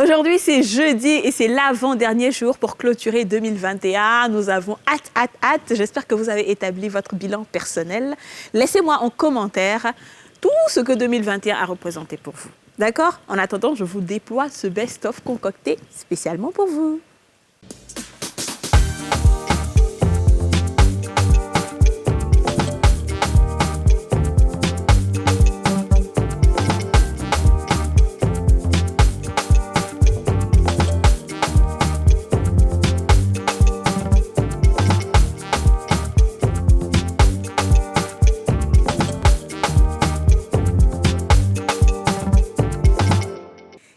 Aujourd'hui, c'est jeudi et c'est l'avant-dernier jour pour clôturer 2021. Nous avons hâte. J'espère que vous avez établi votre bilan personnel. Laissez-moi en commentaire tout ce que 2021 a représenté pour vous. D'accord? En attendant, je vous déploie ce best-of concocté spécialement pour vous.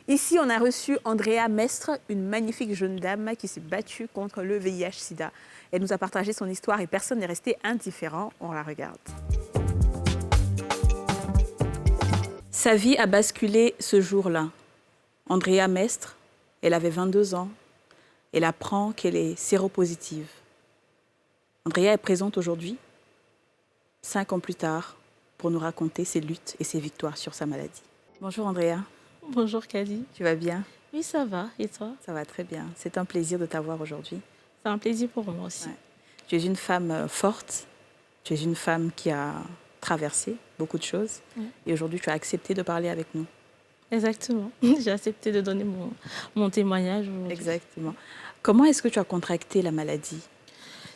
Ici, on a reçu Andrea Mestre, une magnifique jeune dame qui s'est battue contre le VIH-Sida. Elle nous a partagé son histoire et personne n'est resté indifférent. On la regarde. Sa vie a basculé ce jour-là. Andrea Mestre, elle avait 22 ans. Elle apprend qu'elle est séropositive. Andrea est présente aujourd'hui, 5 ans plus tard, pour nous raconter ses luttes et ses victoires sur sa maladie. Bonjour Andrea. Bonjour Kadi. Tu vas bien? Oui, ça va. Et toi? Ça va très bien. C'est un plaisir de t'avoir aujourd'hui. C'est un plaisir pour moi aussi. Ouais. Tu es une femme forte. Tu es une femme qui a traversé beaucoup de choses. Ouais. Et aujourd'hui, tu as accepté de parler avec nous. Exactement. J'ai accepté de donner mon témoignage aujourd'hui. Exactement. Comment est-ce que tu as contracté la maladie?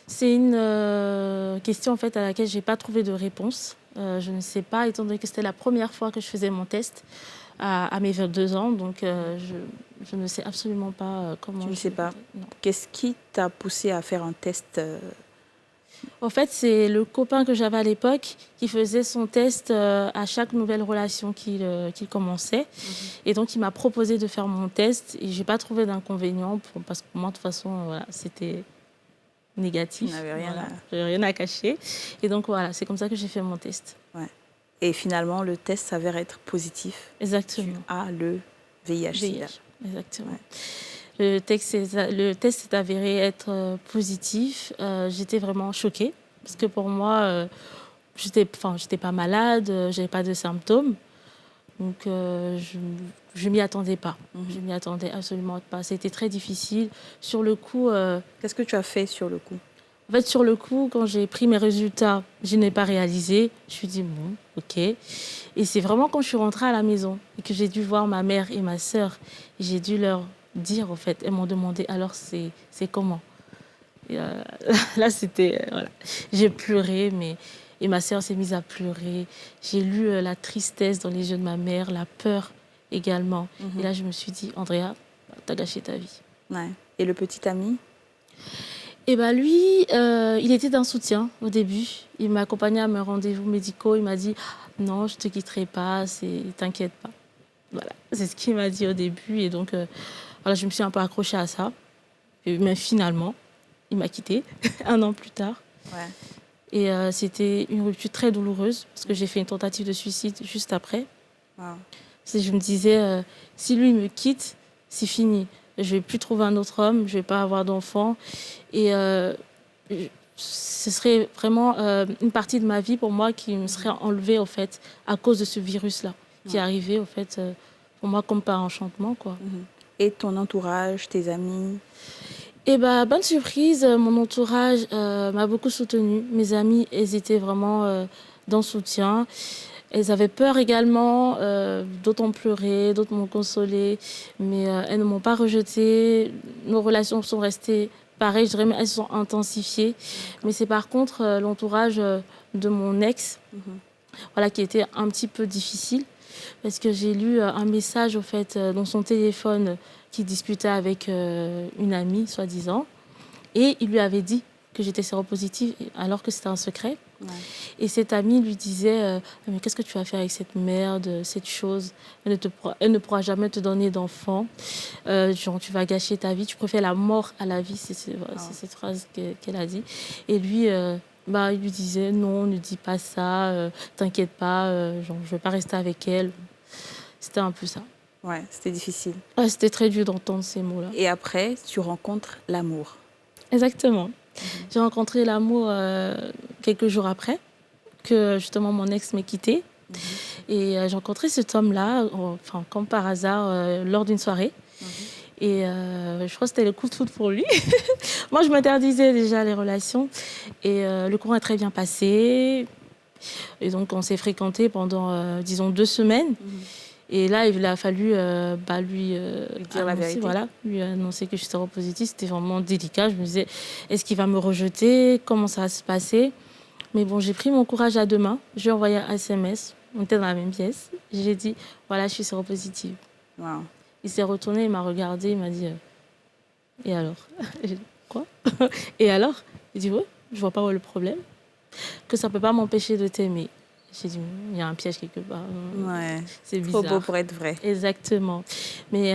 C'est une question en fait à laquelle je n'ai pas trouvé de réponse. Je ne sais pas, étant donné que c'était la première fois que je faisais mon test. À mes 22 ans, donc je ne sais absolument pas comment... Tu ne sais pas. Qu'est-ce qui t'a poussé à faire un test? En fait, c'est le copain que j'avais à l'époque qui faisait son test à chaque nouvelle relation qu'il commençait. Et donc, il m'a proposé de faire mon test et je n'ai pas trouvé d'inconvénient parce que pour moi, de toute façon, voilà, c'était négatif. Tu n'avais rien, j'avais rien à cacher. Et donc, voilà, c'est comme ça que j'ai fait mon test. Ouais. Et finalement, le test s'avère être positif. Exactement. Tu as le VIH-Sida. Exactement. Ouais. Le test s'est avéré être positif. J'étais vraiment choquée parce que pour moi, j'étais pas malade, j'avais pas de symptômes. Donc, je m'y attendais pas. Je m'y attendais absolument pas. C'était très difficile. Sur le coup... Qu'est-ce que tu as fait sur le coup? En fait, sur le coup, quand j'ai pris mes résultats, je n'ai pas réalisé. Je me suis dit, bon, ok. Et c'est vraiment quand je suis rentrée à la maison et que j'ai dû voir ma mère et ma sœur, j'ai dû leur dire, en fait, elles m'ont demandé, alors c'est comment? Et là, c'était... voilà. J'ai pleuré, et ma sœur s'est mise à pleurer. J'ai lu la tristesse dans les yeux de ma mère, la peur également. Et là, je me suis dit, Andrea, t'as gâché ta vie. Ouais. Et le petit ami? Et bien lui, il était d'un soutien au début. Il m'a accompagnée à mes rendez-vous médicaux. Il m'a dit « Non, je ne te quitterai pas, t'inquiète pas ». Voilà, c'est ce qu'il m'a dit au début. Et donc, voilà, je me suis un peu accrochée à ça. Mais finalement, il m'a quittée 1 an plus tard. Ouais. Et c'était une rupture très douloureuse parce que j'ai fait une tentative de suicide juste après. Wow. Je me disais, si lui me quitte, c'est fini. Je ne vais plus trouver un autre homme, je ne vais pas avoir d'enfant. Et ce serait vraiment une partie de ma vie pour moi qui me serait enlevée, au fait, à cause de ce virus-là, qui est arrivé, au fait, pour moi, comme par enchantement, quoi. Et ton entourage, tes amis? Eh bien, bonne surprise, mon entourage m'a beaucoup soutenue. Mes amis, elles étaient vraiment dans le soutien. Elles avaient peur également, d'autres ont pleuré, d'autres m'ont consolée, mais elles ne m'ont pas rejetée. Nos relations sont restées pareilles, je dirais, mais elles se sont intensifiées. Mais c'est par contre l'entourage de mon ex, voilà, qui était un petit peu difficile, parce que j'ai lu un message, au fait, dans son téléphone, qui discutait avec une amie, soi-disant, et il lui avait dit que j'étais séropositive, alors que c'était un secret. Ouais. Et cette amie lui disait mais qu'est-ce que tu vas faire avec cette merde, cette chose, elle ne pourra jamais te donner d'enfant, genre tu vas gâcher ta vie, tu préfères la mort à la vie, c'est cette phrase qu'elle a dit. Et lui il lui disait non, ne dis pas ça, t'inquiète pas, genre je vais pas rester avec elle. C'était un peu ça. Ouais, c'était difficile. Ouais, c'était très dur d'entendre ces mots-là. Et après, tu rencontres l'amour. Exactement. J'ai rencontré l'amour quelques jours après que justement mon ex m'ait quittée. Et j'ai rencontré cet homme-là, enfin, comme par hasard, lors d'une soirée. Et je crois que c'était le coup de foudre pour lui. Moi, je m'interdisais déjà les relations. Et le courant est très bien passé. Et donc, on s'est fréquentés pendant, disons, 2 semaines. Et là, il a fallu lui dire la vérité. Voilà, lui annoncer que je suis séropositive. C'était vraiment délicat. Je me disais, est-ce qu'il va me rejeter? Comment ça va se passer? Mais bon, j'ai pris mon courage à 2 mains. J'ai envoyé un SMS. On était dans la même pièce. J'ai dit, voilà, je suis séropositive. Wow. Il s'est retourné, il m'a regardé, il m'a dit, et alors? J'ai dit, quoi? Et alors? Il dit, ouais, je vois pas où est le problème. Que ça peut pas m'empêcher de t'aimer. J'ai dit, il y a un piège quelque part. Ouais. C'est bizarre. Trop beau pour être vrai. Exactement. Mais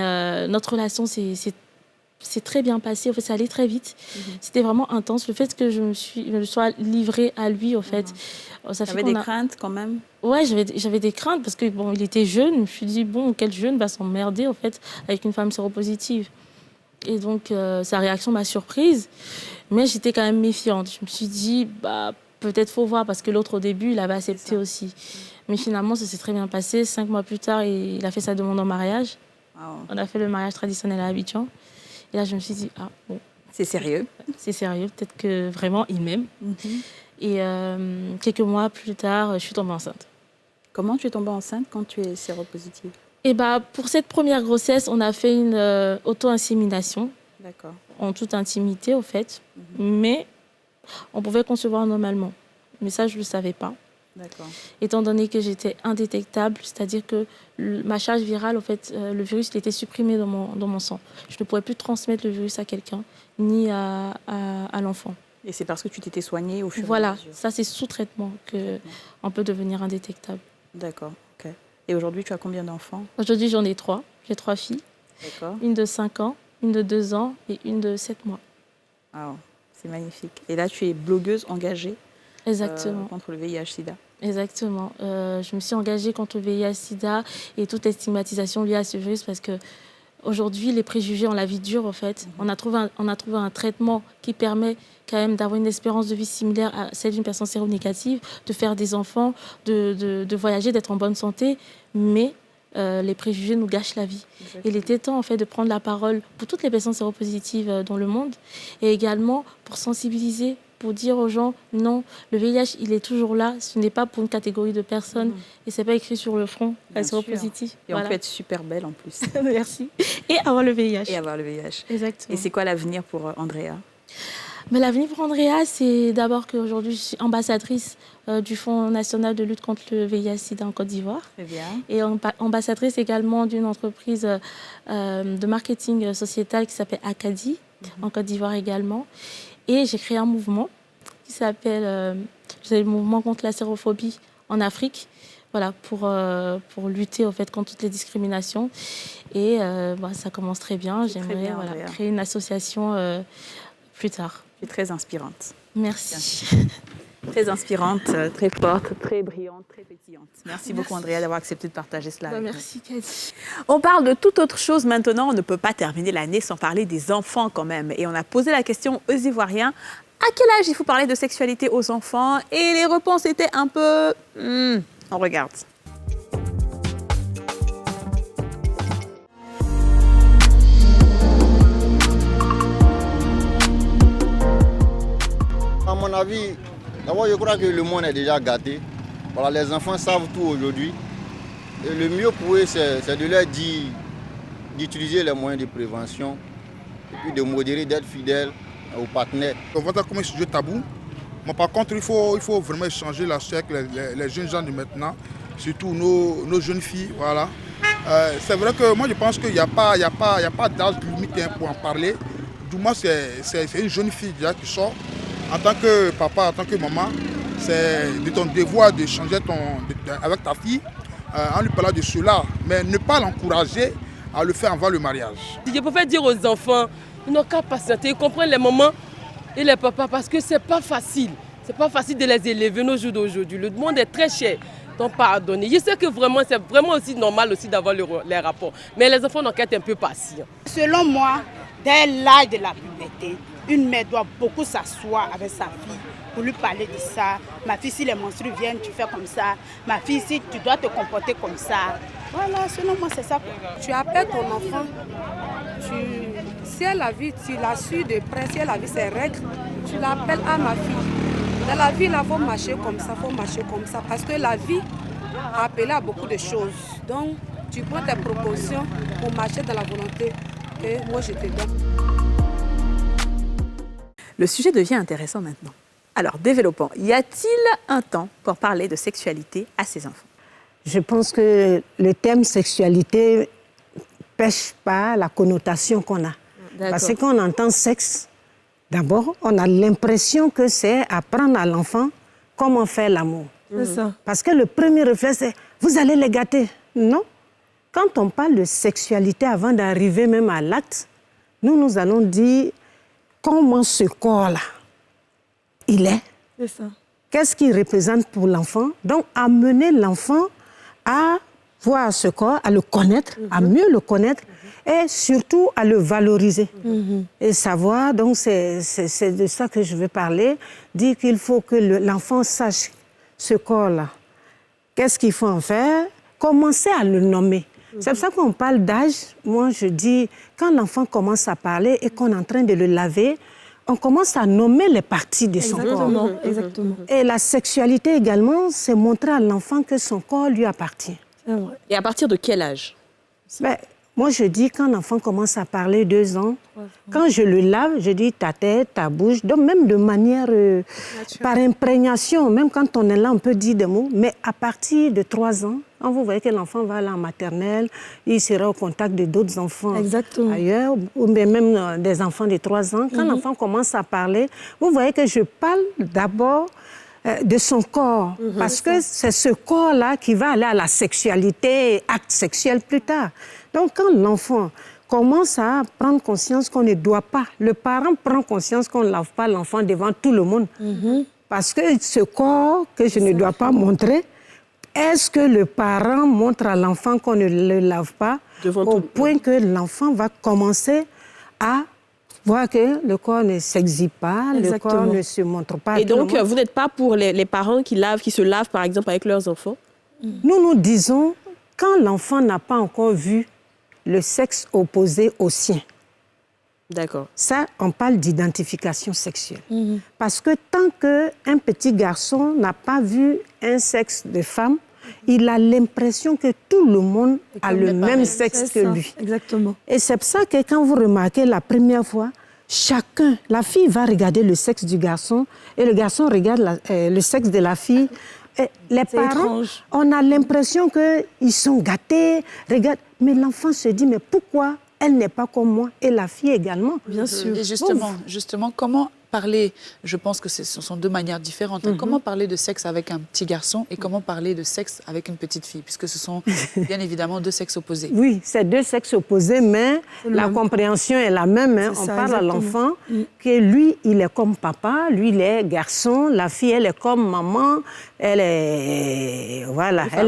notre relation, c'est très bien passé. En fait, ça allait très vite. C'était vraiment intense. Le fait que je me sois livrée à lui, en fait. Ça fait T'avais des craintes quand même? Ouais, j'avais des craintes parce que bon, il était jeune. Je me suis dit, bon, quel jeune va s'emmerder, en fait, avec une femme séropositive? Et donc, sa réaction m'a surprise. Mais j'étais quand même méfiante. Je me suis dit, bah, peut-être faut voir parce que l'autre, au début, il avait accepté aussi. Mais finalement, ça s'est très bien passé. 5 mois plus tard, il a fait sa demande en mariage. Wow. On a fait le mariage traditionnel à Abidjan. Et là, je me suis dit, ah bon. C'est sérieux? C'est sérieux, peut-être que vraiment, il m'aime. Et quelques mois plus tard, je suis tombée enceinte. Comment tu es tombée enceinte quand tu es séropositive? Et bah, pour cette première grossesse, on a fait une auto-insémination. D'accord. En toute intimité, au fait. Mais on pouvait concevoir normalement. Mais ça, je ne le savais pas. D'accord. Étant donné que j'étais indétectable, c'est-à-dire que ma charge virale, en fait, le virus il était supprimé dans mon sang. Je ne pourrais plus transmettre le virus à quelqu'un, ni à l'enfant. Et c'est parce que tu t'étais soignée au fur et à Voilà, mesure? ça c'est sous traitement qu'on peut devenir indétectable. D'accord, ok. Et aujourd'hui, tu as combien d'enfants? Aujourd'hui, j'en ai 3. J'ai 3 filles. D'accord. Une de 5 ans, une de 2 ans et une de 7 mois. Wow, c'est magnifique. Et là, tu es blogueuse engagée Exactement. contre le VIH-Sida. Exactement. Je me suis engagée contre le VIH-Sida et toutes les stigmatisations liées à ce virus parce que aujourd'hui, les préjugés ont la vie dure, en fait. On a trouvé un traitement qui permet quand même d'avoir une espérance de vie similaire à celle d'une personne séronégative, de faire des enfants, de voyager, d'être en bonne santé. Mais les préjugés nous gâchent la vie. Exactement. Il était temps, en fait, de prendre la parole pour toutes les personnes séropositives dans le monde et également pour sensibiliser, pour dire aux gens, non, le VIH, il est toujours là. Ce n'est pas pour une catégorie de personnes et ce n'est pas écrit sur le front, la séropositive. Et on peut être super belle en plus. Merci. Et avoir le VIH. Et avoir le VIH. Exactement. Et c'est quoi l'avenir pour Andrea? Mais l'avenir pour Andrea, c'est d'abord qu'aujourd'hui, je suis ambassadrice du Fonds national de lutte contre le VIH-Sida en Côte d'Ivoire. Très bien. Et ambassadrice également d'une entreprise de marketing sociétal qui s'appelle Acadie, en Côte d'Ivoire également. Et j'ai créé un mouvement qui s'appelle le mouvement contre la sérophobie en Afrique, voilà, pour lutter en fait, contre toutes les discriminations. Et ça commence très bien. J'aimerais créer une association plus tard. Tu es très inspirante. Merci. Très inspirante, très forte, très brillante, très pétillante. Merci beaucoup Andrea d'avoir accepté de partager cela avec merci Cathy. On parle de toute autre chose maintenant. On ne peut pas terminer l'année sans parler des enfants quand même. Et on a posé la question aux Ivoiriens. À quel âge il faut parler de sexualité aux enfants? Et les réponses étaient un peu... On regarde. À mon avis, d'abord je crois que le monde est déjà gâté. Voilà, les enfants savent tout aujourd'hui. Et le mieux pour eux, c'est de leur dire d'utiliser les moyens de prévention et puis de modérer, d'être fidèles aux partenaires. On voit ça comme un sujet tabou. Mais par contre, il faut vraiment changer la chose avec les jeunes gens de maintenant, surtout nos jeunes filles. Voilà. C'est vrai que moi je pense qu'il n'y a pas d'âge limite pour en parler. Du moins, c'est une jeune fille déjà qui sort. En tant que papa, en tant que maman, c'est de ton devoir de changer avec ta fille en lui parlant de cela, mais ne pas l'encourager à le faire avant le mariage. Je préfère dire aux enfants, ils n'ont qu'à patienter, ils comprennent les mamans et les papas parce que c'est pas facile. C'est pas facile de les élever nos jours d'aujourd'hui. Le monde est très cher. Donc pardonnez. Je sais que vraiment, c'est vraiment aussi normal aussi d'avoir les rapports. Mais les enfants n'ont qu'à être un peu patients. Selon moi, dès l'âge de la puberté, une mère doit beaucoup s'asseoir avec sa fille pour lui parler de ça. Ma fille, si les menstrues viennent, tu fais comme ça. Ma fille, si tu dois te comporter comme ça. Voilà, selon moi, c'est ça. Tu appelles ton enfant, si elle a vu, tu l'as su de près, si elle a vu ses règles, tu l'appelles à ma fille. Dans la vie, il faut marcher comme ça, parce que la vie a appelé à beaucoup de choses. Donc, tu prends tes proportions pour marcher dans la volonté que moi je te donne. Le sujet devient intéressant maintenant. Alors, développons. Y a-t-il un temps pour parler de sexualité à ses enfants? Je pense que le thème sexualité pêche pas la connotation qu'on a. Parce que quand on entend sexe, d'abord, on a l'impression que c'est apprendre à l'enfant comment faire l'amour. C'est ça. Parce que le premier réflexe, c'est « vous allez les gâter ». Non. Quand on parle de sexualité avant d'arriver même à l'acte, nous allons dire comment ce corps-là, il est. C'est ça. Qu'est-ce qu'il représente pour l'enfant? Donc, amener l'enfant à voir ce corps, à le connaître, à mieux le connaître et surtout à le valoriser. Et savoir, donc c'est de ça que je veux parler, dire qu'il faut que l'enfant sache ce corps-là. Qu'est-ce qu'il faut en faire? Commencer à le nommer. C'est pour ça qu'on parle d'âge. Moi, je dis, quand l'enfant commence à parler et qu'on est en train de le laver, on commence à nommer les parties de son corps. Exactement. Et la sexualité également, c'est montrer à l'enfant que son corps lui appartient. C'est vrai. Et à partir de quel âge? Ben, moi, je dis, quand l'enfant commence à parler 2 ans, quand je le lave, je dis ta tête, ta bouche, donc même de manière, par imprégnation, même quand on est là, on peut dire des mots, mais à partir de 3 ans, quand vous voyez que l'enfant va aller en maternelle, il sera au contact de d'autres enfants ailleurs, ou même des enfants de 3 ans. Quand l'enfant commence à parler, vous voyez que je parle d'abord de son corps, parce que c'est ce corps-là qui va aller à la sexualité, acte sexuel plus tard. Donc, quand l'enfant commence à prendre conscience qu'on ne doit pas, le parent prend conscience qu'on ne lave pas l'enfant devant tout le monde, parce que ce corps que je ne dois pas montrer, est-ce que le parent montre à l'enfant qu'on ne le lave pas au point que l'enfant va commencer à voir que le corps ne s'exhibe pas, le corps ne se montre pas. Et donc, vous n'êtes pas pour les parents qui se lavent, par exemple, avec leurs enfants? Nous disons, quand l'enfant n'a pas encore vu le sexe opposé au sien. D'accord. Ça, on parle d'identification sexuelle. Parce que tant qu'un petit garçon n'a pas vu un sexe de femme, il a l'impression que tout le monde a le même sexe que lui. Exactement. Et c'est pour ça que quand vous remarquez la première fois, la fille va regarder le sexe du garçon et le garçon regarde le sexe de la fille. Et les parents, on a l'impression qu'ils sont gâtés, mais l'enfant se dit, mais pourquoi elle n'est pas comme moi et la fille également? Bien sûr. Et justement, comment parler, je pense que ce sont 2 manières différentes. Comment parler de sexe avec un petit garçon et comment parler de sexe avec une petite fille, puisque ce sont bien évidemment 2 sexes opposés. Oui, c'est 2 sexes opposés, mais la compréhension est la même. On parle à l'enfant que lui, il est comme papa, lui, il est garçon, la fille, elle est comme maman, elle est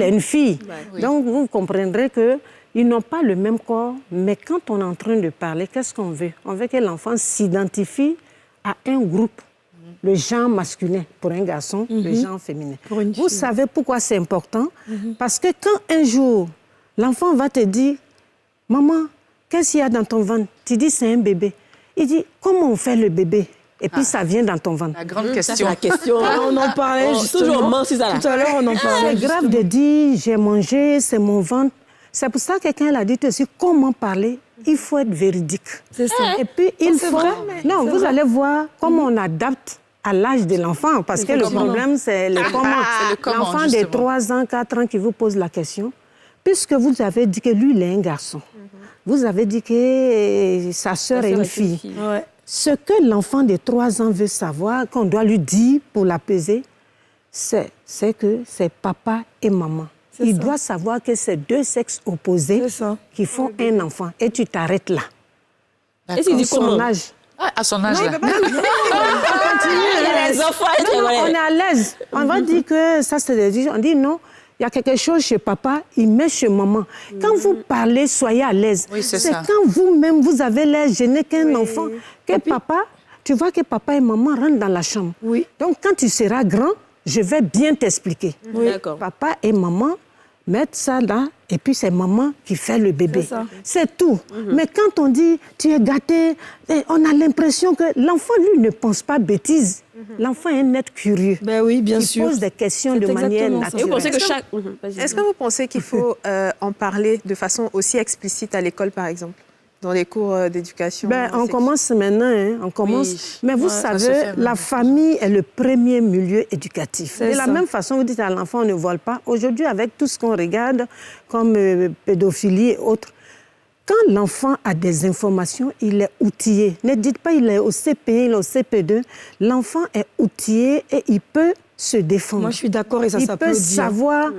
une fille. Oui. Donc, vous comprendrez qu'ils n'ont pas le même corps, mais quand on est en train de parler, qu'est-ce qu'on veut? On veut que l'enfant s'identifie à un groupe, le genre masculin pour un garçon, le genre féminin. Vous savez pourquoi c'est important? Parce que quand un jour, l'enfant va te dire, « Maman, qu'est-ce qu'il y a dans ton ventre ?» Tu dis, « C'est un bébé. » Il dit, « Comment on fait le bébé ?» Et puis ça vient dans ton ventre. La grande question. C'est la question. On en parlait justement. Tout à l'heure, on en parlait. C'est grave de dire, j'ai mangé, c'est mon ventre. C'est pour ça que quelqu'un l'a dit aussi, comment parler? Il faut être véridique. C'est ça. Et puis, il faut... Non, vous vrai. allez voir comment on adapte à l'âge de l'enfant. Parce que le problème, c'est le comment. L'enfant de 3 ans, 4 ans qui vous pose la question. Puisque vous avez dit que lui, il est un garçon. Vous avez dit que sa sœur est une fille. Ouais. Ce que l'enfant de 3 ans veut savoir, qu'on doit lui dire pour l'apaiser, c'est que c'est papa et maman. Il doit savoir que c'est 2 sexes opposés qui font un enfant. Et tu t'arrêtes là. Et s'il dit comment? Âge. À son âge, là. On est à l'aise. On va dire que ça, c'est des choses. On dit non, il y a quelque chose chez papa, il met chez maman. Quand vous parlez, soyez à l'aise. Oui, c'est ça. Quand vous-même, vous avez l'air gêné qu'un enfant, que papa, tu vois que papa et maman rentrent dans la chambre. Oui. Donc, quand tu seras grand, je vais bien t'expliquer. Oui. Papa et maman, mettre ça là, et puis c'est maman qui fait le bébé. C'est tout. Mais quand on dit tu es gâté, on a l'impression que l'enfant, lui, ne pense pas bêtise. L'enfant est un être curieux. Ben oui, bien sûr. Il pose des questions de manière naturelle. Et vous pensez que chaque... Est-ce que vous pensez qu'il faut en parler de façon aussi explicite à l'école, par exemple, dans les cours d'éducation? On commence maintenant, hein, on commence. Oui. Mais vous savez, la famille est le premier milieu éducatif. De la même façon, vous dites à l'enfant, on ne vole pas. Aujourd'hui, avec tout ce qu'on regarde comme pédophilie et autres, quand l'enfant a des informations, il est outillé. Ne dites pas il est au CP1, il est au CP2. L'enfant est outillé et il peut se défendre. Moi, je suis d'accord et ça s'applaudit. Il peut savoir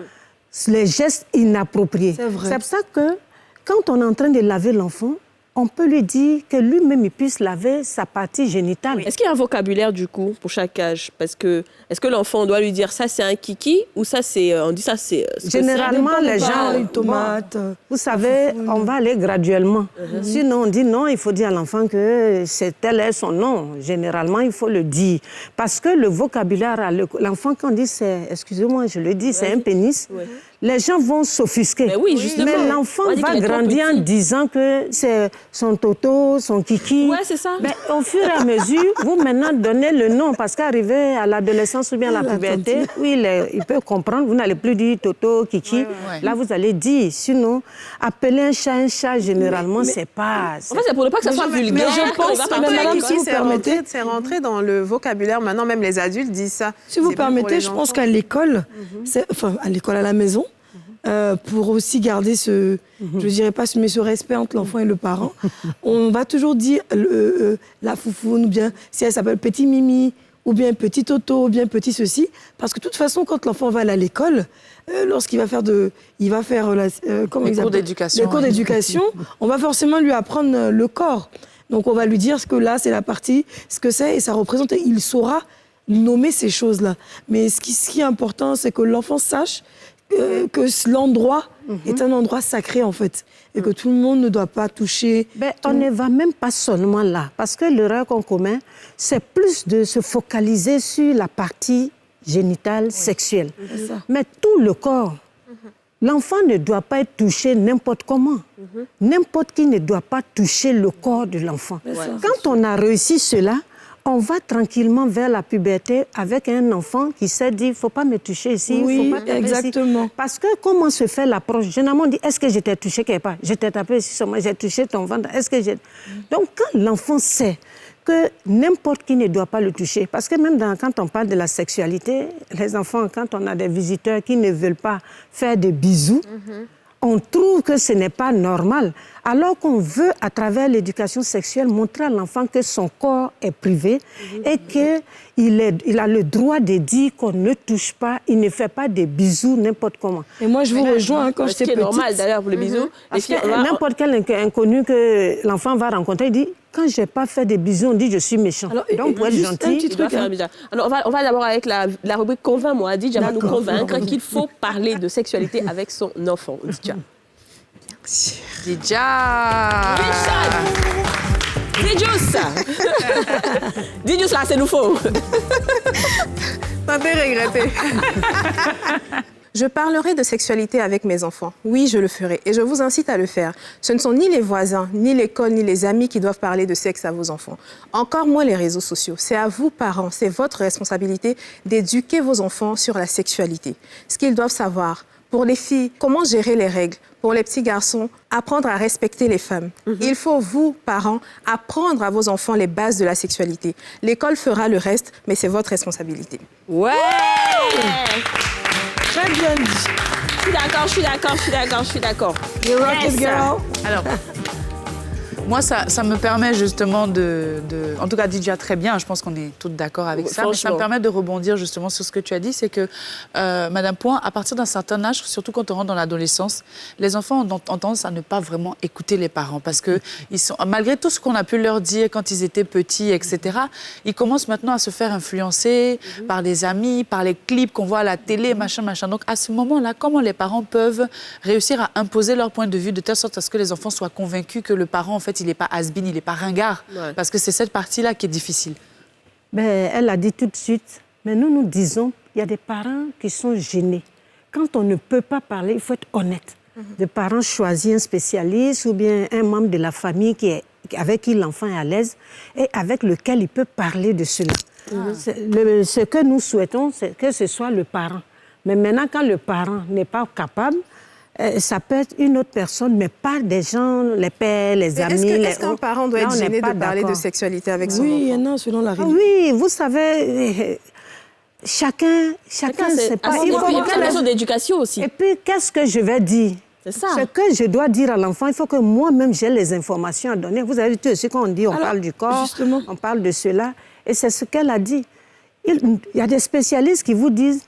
les gestes inappropriés. C'est vrai. C'est pour ça que quand on est en train de laver l'enfant, on peut lui dire que lui-même, il puisse laver sa partie génitale. Est-ce qu'il y a un vocabulaire, du coup, pour chaque âge? Parce que, est-ce que l'enfant doit lui dire ça, c'est un kiki, ou ça, c'est... On dit ça, c'est... Généralement, les gens... Une tomate. Vous savez, on va aller graduellement. Sinon, on dit non, il faut dire à l'enfant que tel est son nom. Généralement, il faut le dire. Parce que le vocabulaire, l'enfant, quand on dit c'est... Excusez-moi, je le dis, c'est un pénis. Les gens vont s'offusquer. Mais oui, justement. Mais l'enfant va grandir en disant que c'est son toto, son kiki. Ouais, c'est ça. Mais au fur et à mesure, vous maintenant donnez le nom parce qu'arrivé à l'adolescence ou bien à la puberté, oui, il peut comprendre. Vous n'allez plus dire toto, kiki. Là, vous allez dire. Sinon, appeler un chat, généralement, c'est pas... En fait, c'est pour ne pas que ça soit vulgaire. Mais je pense que si vous permettez... C'est rentré dans le vocabulaire. Maintenant, même les adultes disent ça. Si vous permettez, je pense qu'à l'école, à l'école, à la maison, pour aussi garder ce, je dirais pas, mais ce respect entre l'enfant et le parent, on va toujours dire la foufoune, ou bien si elle s'appelle petit Mimi, ou bien petit Toto, ou bien petit ceci, parce que de toute façon, quand l'enfant va aller à l'école, lorsqu'il va faire les cours d'éducation, on va forcément lui apprendre le corps. Donc on va lui dire que là, c'est la partie, ce que c'est, et ça représente, et il saura nommer ces choses-là. Mais ce qui est important, c'est que l'enfant sache que l'endroit est un endroit sacré, en fait, et que tout le monde ne doit pas toucher. On ne va même pas seulement là, parce que l'erreur qu'on commet, c'est plus de se focaliser sur la partie génitale sexuelle. Mais tout le corps, l'enfant ne doit pas être touché n'importe comment. N'importe qui ne doit pas toucher le corps de l'enfant. Quand on a réussi cela, on va tranquillement vers la puberté avec un enfant qui sait dire, il ne faut pas me toucher ici, il ne faut pas taper exactement. Ici. Parce que comment se fait l'approche? Généralement, on dit, est-ce que je t'ai touché quelque part? Je t'ai tapé ici sur moi, j'ai touché ton ventre, est-ce que j'ai... Donc, quand l'enfant sait que n'importe qui ne doit pas le toucher, parce que même quand on parle de la sexualité, les enfants, quand on a des visiteurs qui ne veulent pas faire des bisous, on trouve que ce n'est pas normal. Alors qu'on veut, à travers l'éducation sexuelle, montrer à l'enfant que son corps est privé et qu'il a le droit de dire qu'on ne touche pas, il ne fait pas des bisous n'importe comment. Et moi, je vous rejoins quand j'étais petite. C'est normal, d'ailleurs, pour les bisous. N'importe quel inconnu que l'enfant va rencontrer, il dit, quand je n'ai pas fait des bisous, on dit je suis méchant. Alors, donc, pour être gentil, il doit faire bizarre. Alors, on va d'abord avec la rubrique Convainc. Moi, Adidja va nous convaincre qu'il faut parler de sexualité avec son enfant. Adidja. Dis-nous là, c'est nous faux. Ça fait regretter. Je parlerai de sexualité avec mes enfants. Oui, je le ferai et je vous incite à le faire. Ce ne sont ni les voisins, ni l'école, ni les amis qui doivent parler de sexe à vos enfants. Encore moins les réseaux sociaux. C'est à vous, parents, c'est votre responsabilité d'éduquer vos enfants sur la sexualité. Ce qu'ils doivent savoir. Pour les filles, comment gérer les règles. Pour les petits garçons, apprendre à respecter les femmes. Il faut, vous, parents, apprendre à vos enfants les bases de la sexualité. L'école fera le reste, mais c'est votre responsabilité. Ouais! Très bien dit. Je suis d'accord. You rock it, girl. Alors, moi, ça me permet justement en tout cas, Adidja, très bien, je pense qu'on est toutes d'accord avec ça, mais ça me permet de rebondir justement sur ce que tu as dit, c'est que, Madame Point, à partir d'un certain âge, surtout quand on rentre dans l'adolescence, les enfants ont tendance à ne pas vraiment écouter les parents, parce que malgré tout ce qu'on a pu leur dire quand ils étaient petits, etc., ils commencent maintenant à se faire influencer par les amis, par les clips qu'on voit à la télé, machin. Donc, à ce moment-là, comment les parents peuvent réussir à imposer leur point de vue de telle sorte à ce que les enfants soient convaincus que le parent, en fait, il n'est pas has-been, il n'est pas ringard. Parce que c'est cette partie-là qui est difficile. Elle a dit tout de suite, mais nous disons, il y a des parents qui sont gênés. quand on ne peut pas parler, il faut être honnête. Le parent choisit un spécialiste ou bien un membre de la famille avec qui l'enfant est à l'aise et avec lequel il peut parler de cela. Ce que nous souhaitons, c'est que ce soit le parent. Mais maintenant, quand le parent n'est pas capable, ça peut être une autre personne, mais pas des gens, les pères, les amis. Est-ce qu'un parent doit être gêné de parler de sexualité avec son enfant? Oui, non, selon la religion. Oui, vous savez, chacun c'est pas... Il faut une question d'éducation aussi. Et puis, qu'est-ce que je vais dire? C'est ça. Ce que je dois dire à l'enfant, il faut que moi-même j'ai les informations à donner. Vous avez vu tout ce qu'on dit, on parle du corps, justement, on parle de cela. Et c'est ce qu'elle a dit. Il y a des spécialistes qui vous disent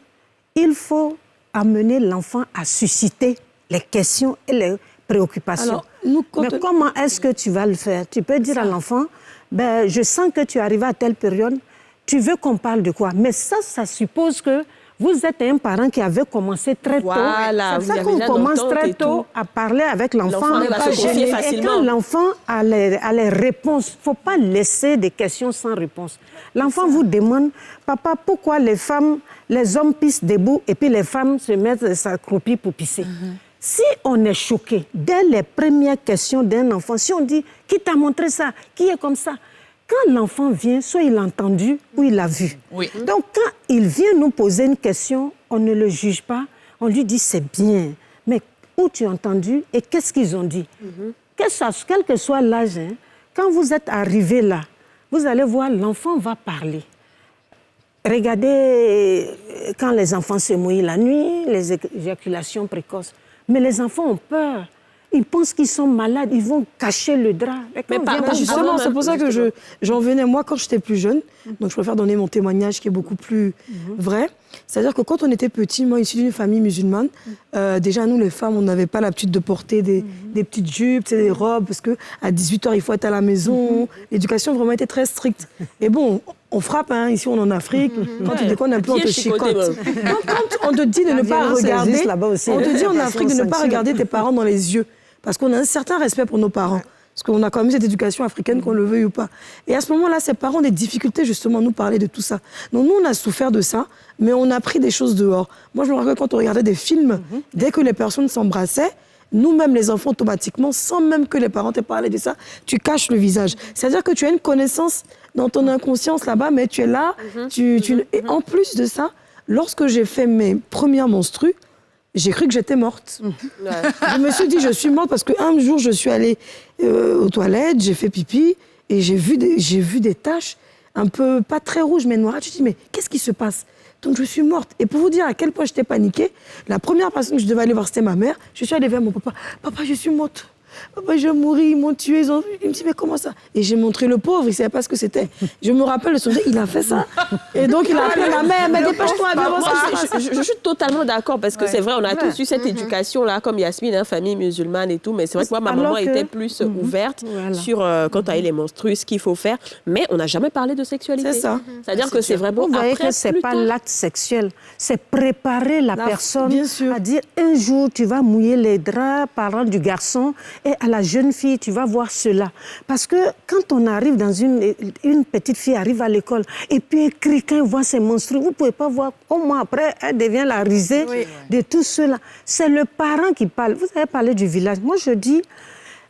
il faut amener l'enfant à susciter les questions et les préoccupations. Alors, mais comment est-ce que tu vas le faire? Tu peux dire à l'enfant, ben, je sens que tu arrives à telle période, tu veux qu'on parle de quoi? Mais ça suppose que vous êtes un parent qui avait commencé très tôt. Voilà, c'est ça qu'on commence très tôt à parler avec l'enfant. Et quand l'enfant a les réponses, il ne faut pas laisser des questions sans réponse. L'enfant vous demande, papa, pourquoi les hommes pissent debout et puis les femmes se mettent s'accroupir pour pisser? Si on est choqué, dès les premières questions d'un enfant, si on dit, qui t'a montré ça? Qui est comme ça? Quand l'enfant vient, soit il a entendu ou il a vu. Oui. Donc, quand il vient nous poser une question, on ne le juge pas, on lui dit c'est bien, mais où tu as entendu et qu'est-ce qu'ils ont dit? Quel que soit l'âge, hein, quand vous êtes arrivé là, vous allez voir, l'enfant va parler. Regardez quand les enfants se mouillent la nuit, les éjaculations précoces. Mais les enfants ont peur. Ils pensent qu'ils sont malades, ils vont cacher le drap. Mais justement, c'est pour ça que j'en venais, moi, quand j'étais plus jeune, donc je préfère donner mon témoignage qui est beaucoup plus vrai. C'est-à-dire que quand on était petit, moi, issu d'une famille musulmane, déjà, nous, les femmes, on n'avait pas l'habitude de porter des petites jupes, des robes, parce qu'à 18h, il faut être à la maison. L'éducation vraiment était très stricte. Et bon, on frappe, hein, ici, on est en Afrique. Quand tu déconnes un peu, on te chicote. Quand on te dit de ne pas regarder, on te dit en Afrique de ne pas regarder tes parents dans les yeux. Parce qu'on a un certain respect pour nos parents. Parce qu'on a quand même cette éducation africaine, qu'on le veuille ou pas. Et à ce moment-là, ces parents ont des difficultés justement à nous parler de tout ça. Donc nous, on a souffert de ça, mais on a appris des choses dehors. Moi, je me rappelle quand on regardait des films, dès que les personnes s'embrassaient, nous-mêmes, les enfants, automatiquement, sans même que les parents t'aient parlé de ça, tu caches le visage. C'est-à-dire que tu as une connaissance dans ton inconscience là-bas, mais tu es là. Et en plus de ça, lorsque j'ai fait mes premières menstrues, j'ai cru que j'étais morte. Je me suis dit, je suis morte parce qu'un jour, je suis allée aux toilettes, j'ai fait pipi et j'ai vu des taches un peu, pas très rouges, mais noires. Je me suis dit, mais qu'est-ce qui se passe? Donc, je suis morte. Et pour vous dire à quel point j'étais paniquée, la première personne que je devais aller voir, c'était ma mère. Je suis allée vers mon papa. Papa, je suis morte. Papa, je vais mourir, ils m'ont tué. Il me dit, mais comment ça? Et j'ai montré le pauvre, il ne savait pas ce que c'était. Je me rappelle de son jour, il a fait ça. Et donc, il a appelé ma mère, mais dépêche-toi, je suis totalement d'accord, parce que c'est vrai, on a tous eu cette éducation-là, comme Yasmine, hein, famille musulmane et tout, mais c'est vrai que moi, ma maman était plus ouverte sur, quand tu as eu les menstrues, ce qu'il faut faire, mais on n'a jamais parlé de sexualité. C'est ça. C'est-à-dire que c'est vraiment vous voyez que ce n'est pas l'acte sexuel, c'est préparer la personne à dire, un jour, tu vas mouiller les draps parlant du garçon, et à la jeune fille, tu vas voir cela. Parce que quand on arrive dans une petite fille arrive à l'école et puis elle crie quand elle voit ses menstrues, vous ne pouvez pas voir comment après elle devient la risée de tout cela. C'est le parent qui parle. Vous avez parlé du village. Moi, je dis,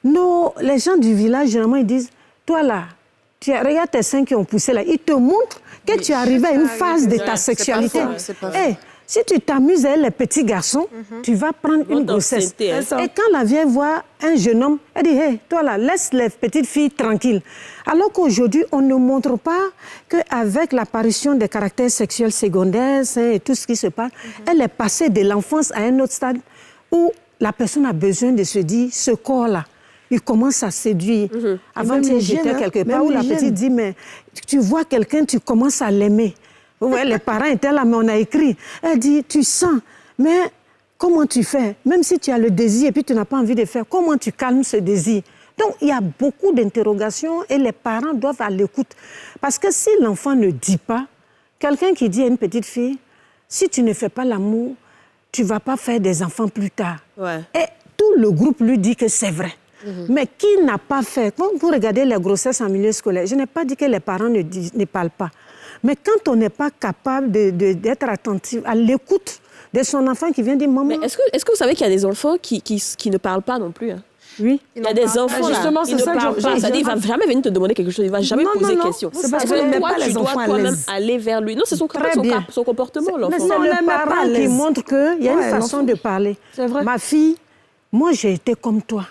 les gens du village, généralement, ils disent, toi là, regarde tes seins qui ont poussé là. Ils te montrent que tu es arrivé à une phase de ta sexualité. Si tu t'amuses avec les petits garçons, tu vas prendre une grossesse. Et quand la vieille voit un jeune homme, elle dit, hey, toi là, laisse les petites filles tranquilles. Alors qu'aujourd'hui, on ne montre pas qu'avec l'apparition des caractères sexuels secondaires et tout ce qui se passe, elle est passée de l'enfance à un autre stade où la personne a besoin de se dire, ce corps-là, il commence à séduire. Avant, j'étais quelque part où la petite dit, mais tu vois quelqu'un, tu commences à l'aimer. Ouais, les parents étaient là, mais on a écrit. Elle dit, tu sens, mais comment tu fais? Même si tu as le désir et puis tu n'as pas envie de faire, comment tu calmes ce désir? Donc, il y a beaucoup d'interrogations et les parents doivent à l'écoute. Parce que si l'enfant ne dit pas, quelqu'un qui dit à une petite fille, si tu ne fais pas l'amour, tu ne vas pas faire des enfants plus tard. Et tout le groupe lui dit que c'est vrai. Mais qui n'a pas fait? Quand vous regardez les grossesses en milieu scolaire, je n'ai pas dit que les parents ne parlent pas. Mais quand on n'est pas capable d'être attentif à l'écoute de son enfant qui vient dire maman. Mais est-ce que vous savez qu'il y a des enfants qui ne parlent pas non plus, hein? Oui. Il y a des enfants, justement, ils ne parlent pas. C'est-à-dire, il ne va jamais venir te demander quelque chose, il ne va jamais poser question. C'est parce que toi, tu dois toi-même aller vers lui. Non, c'est son comportement, l'enfant. Mais c'est le parent qui montre qu'il y a une façon de parler. C'est vrai. Ma fille, moi, j'ai été comme toi.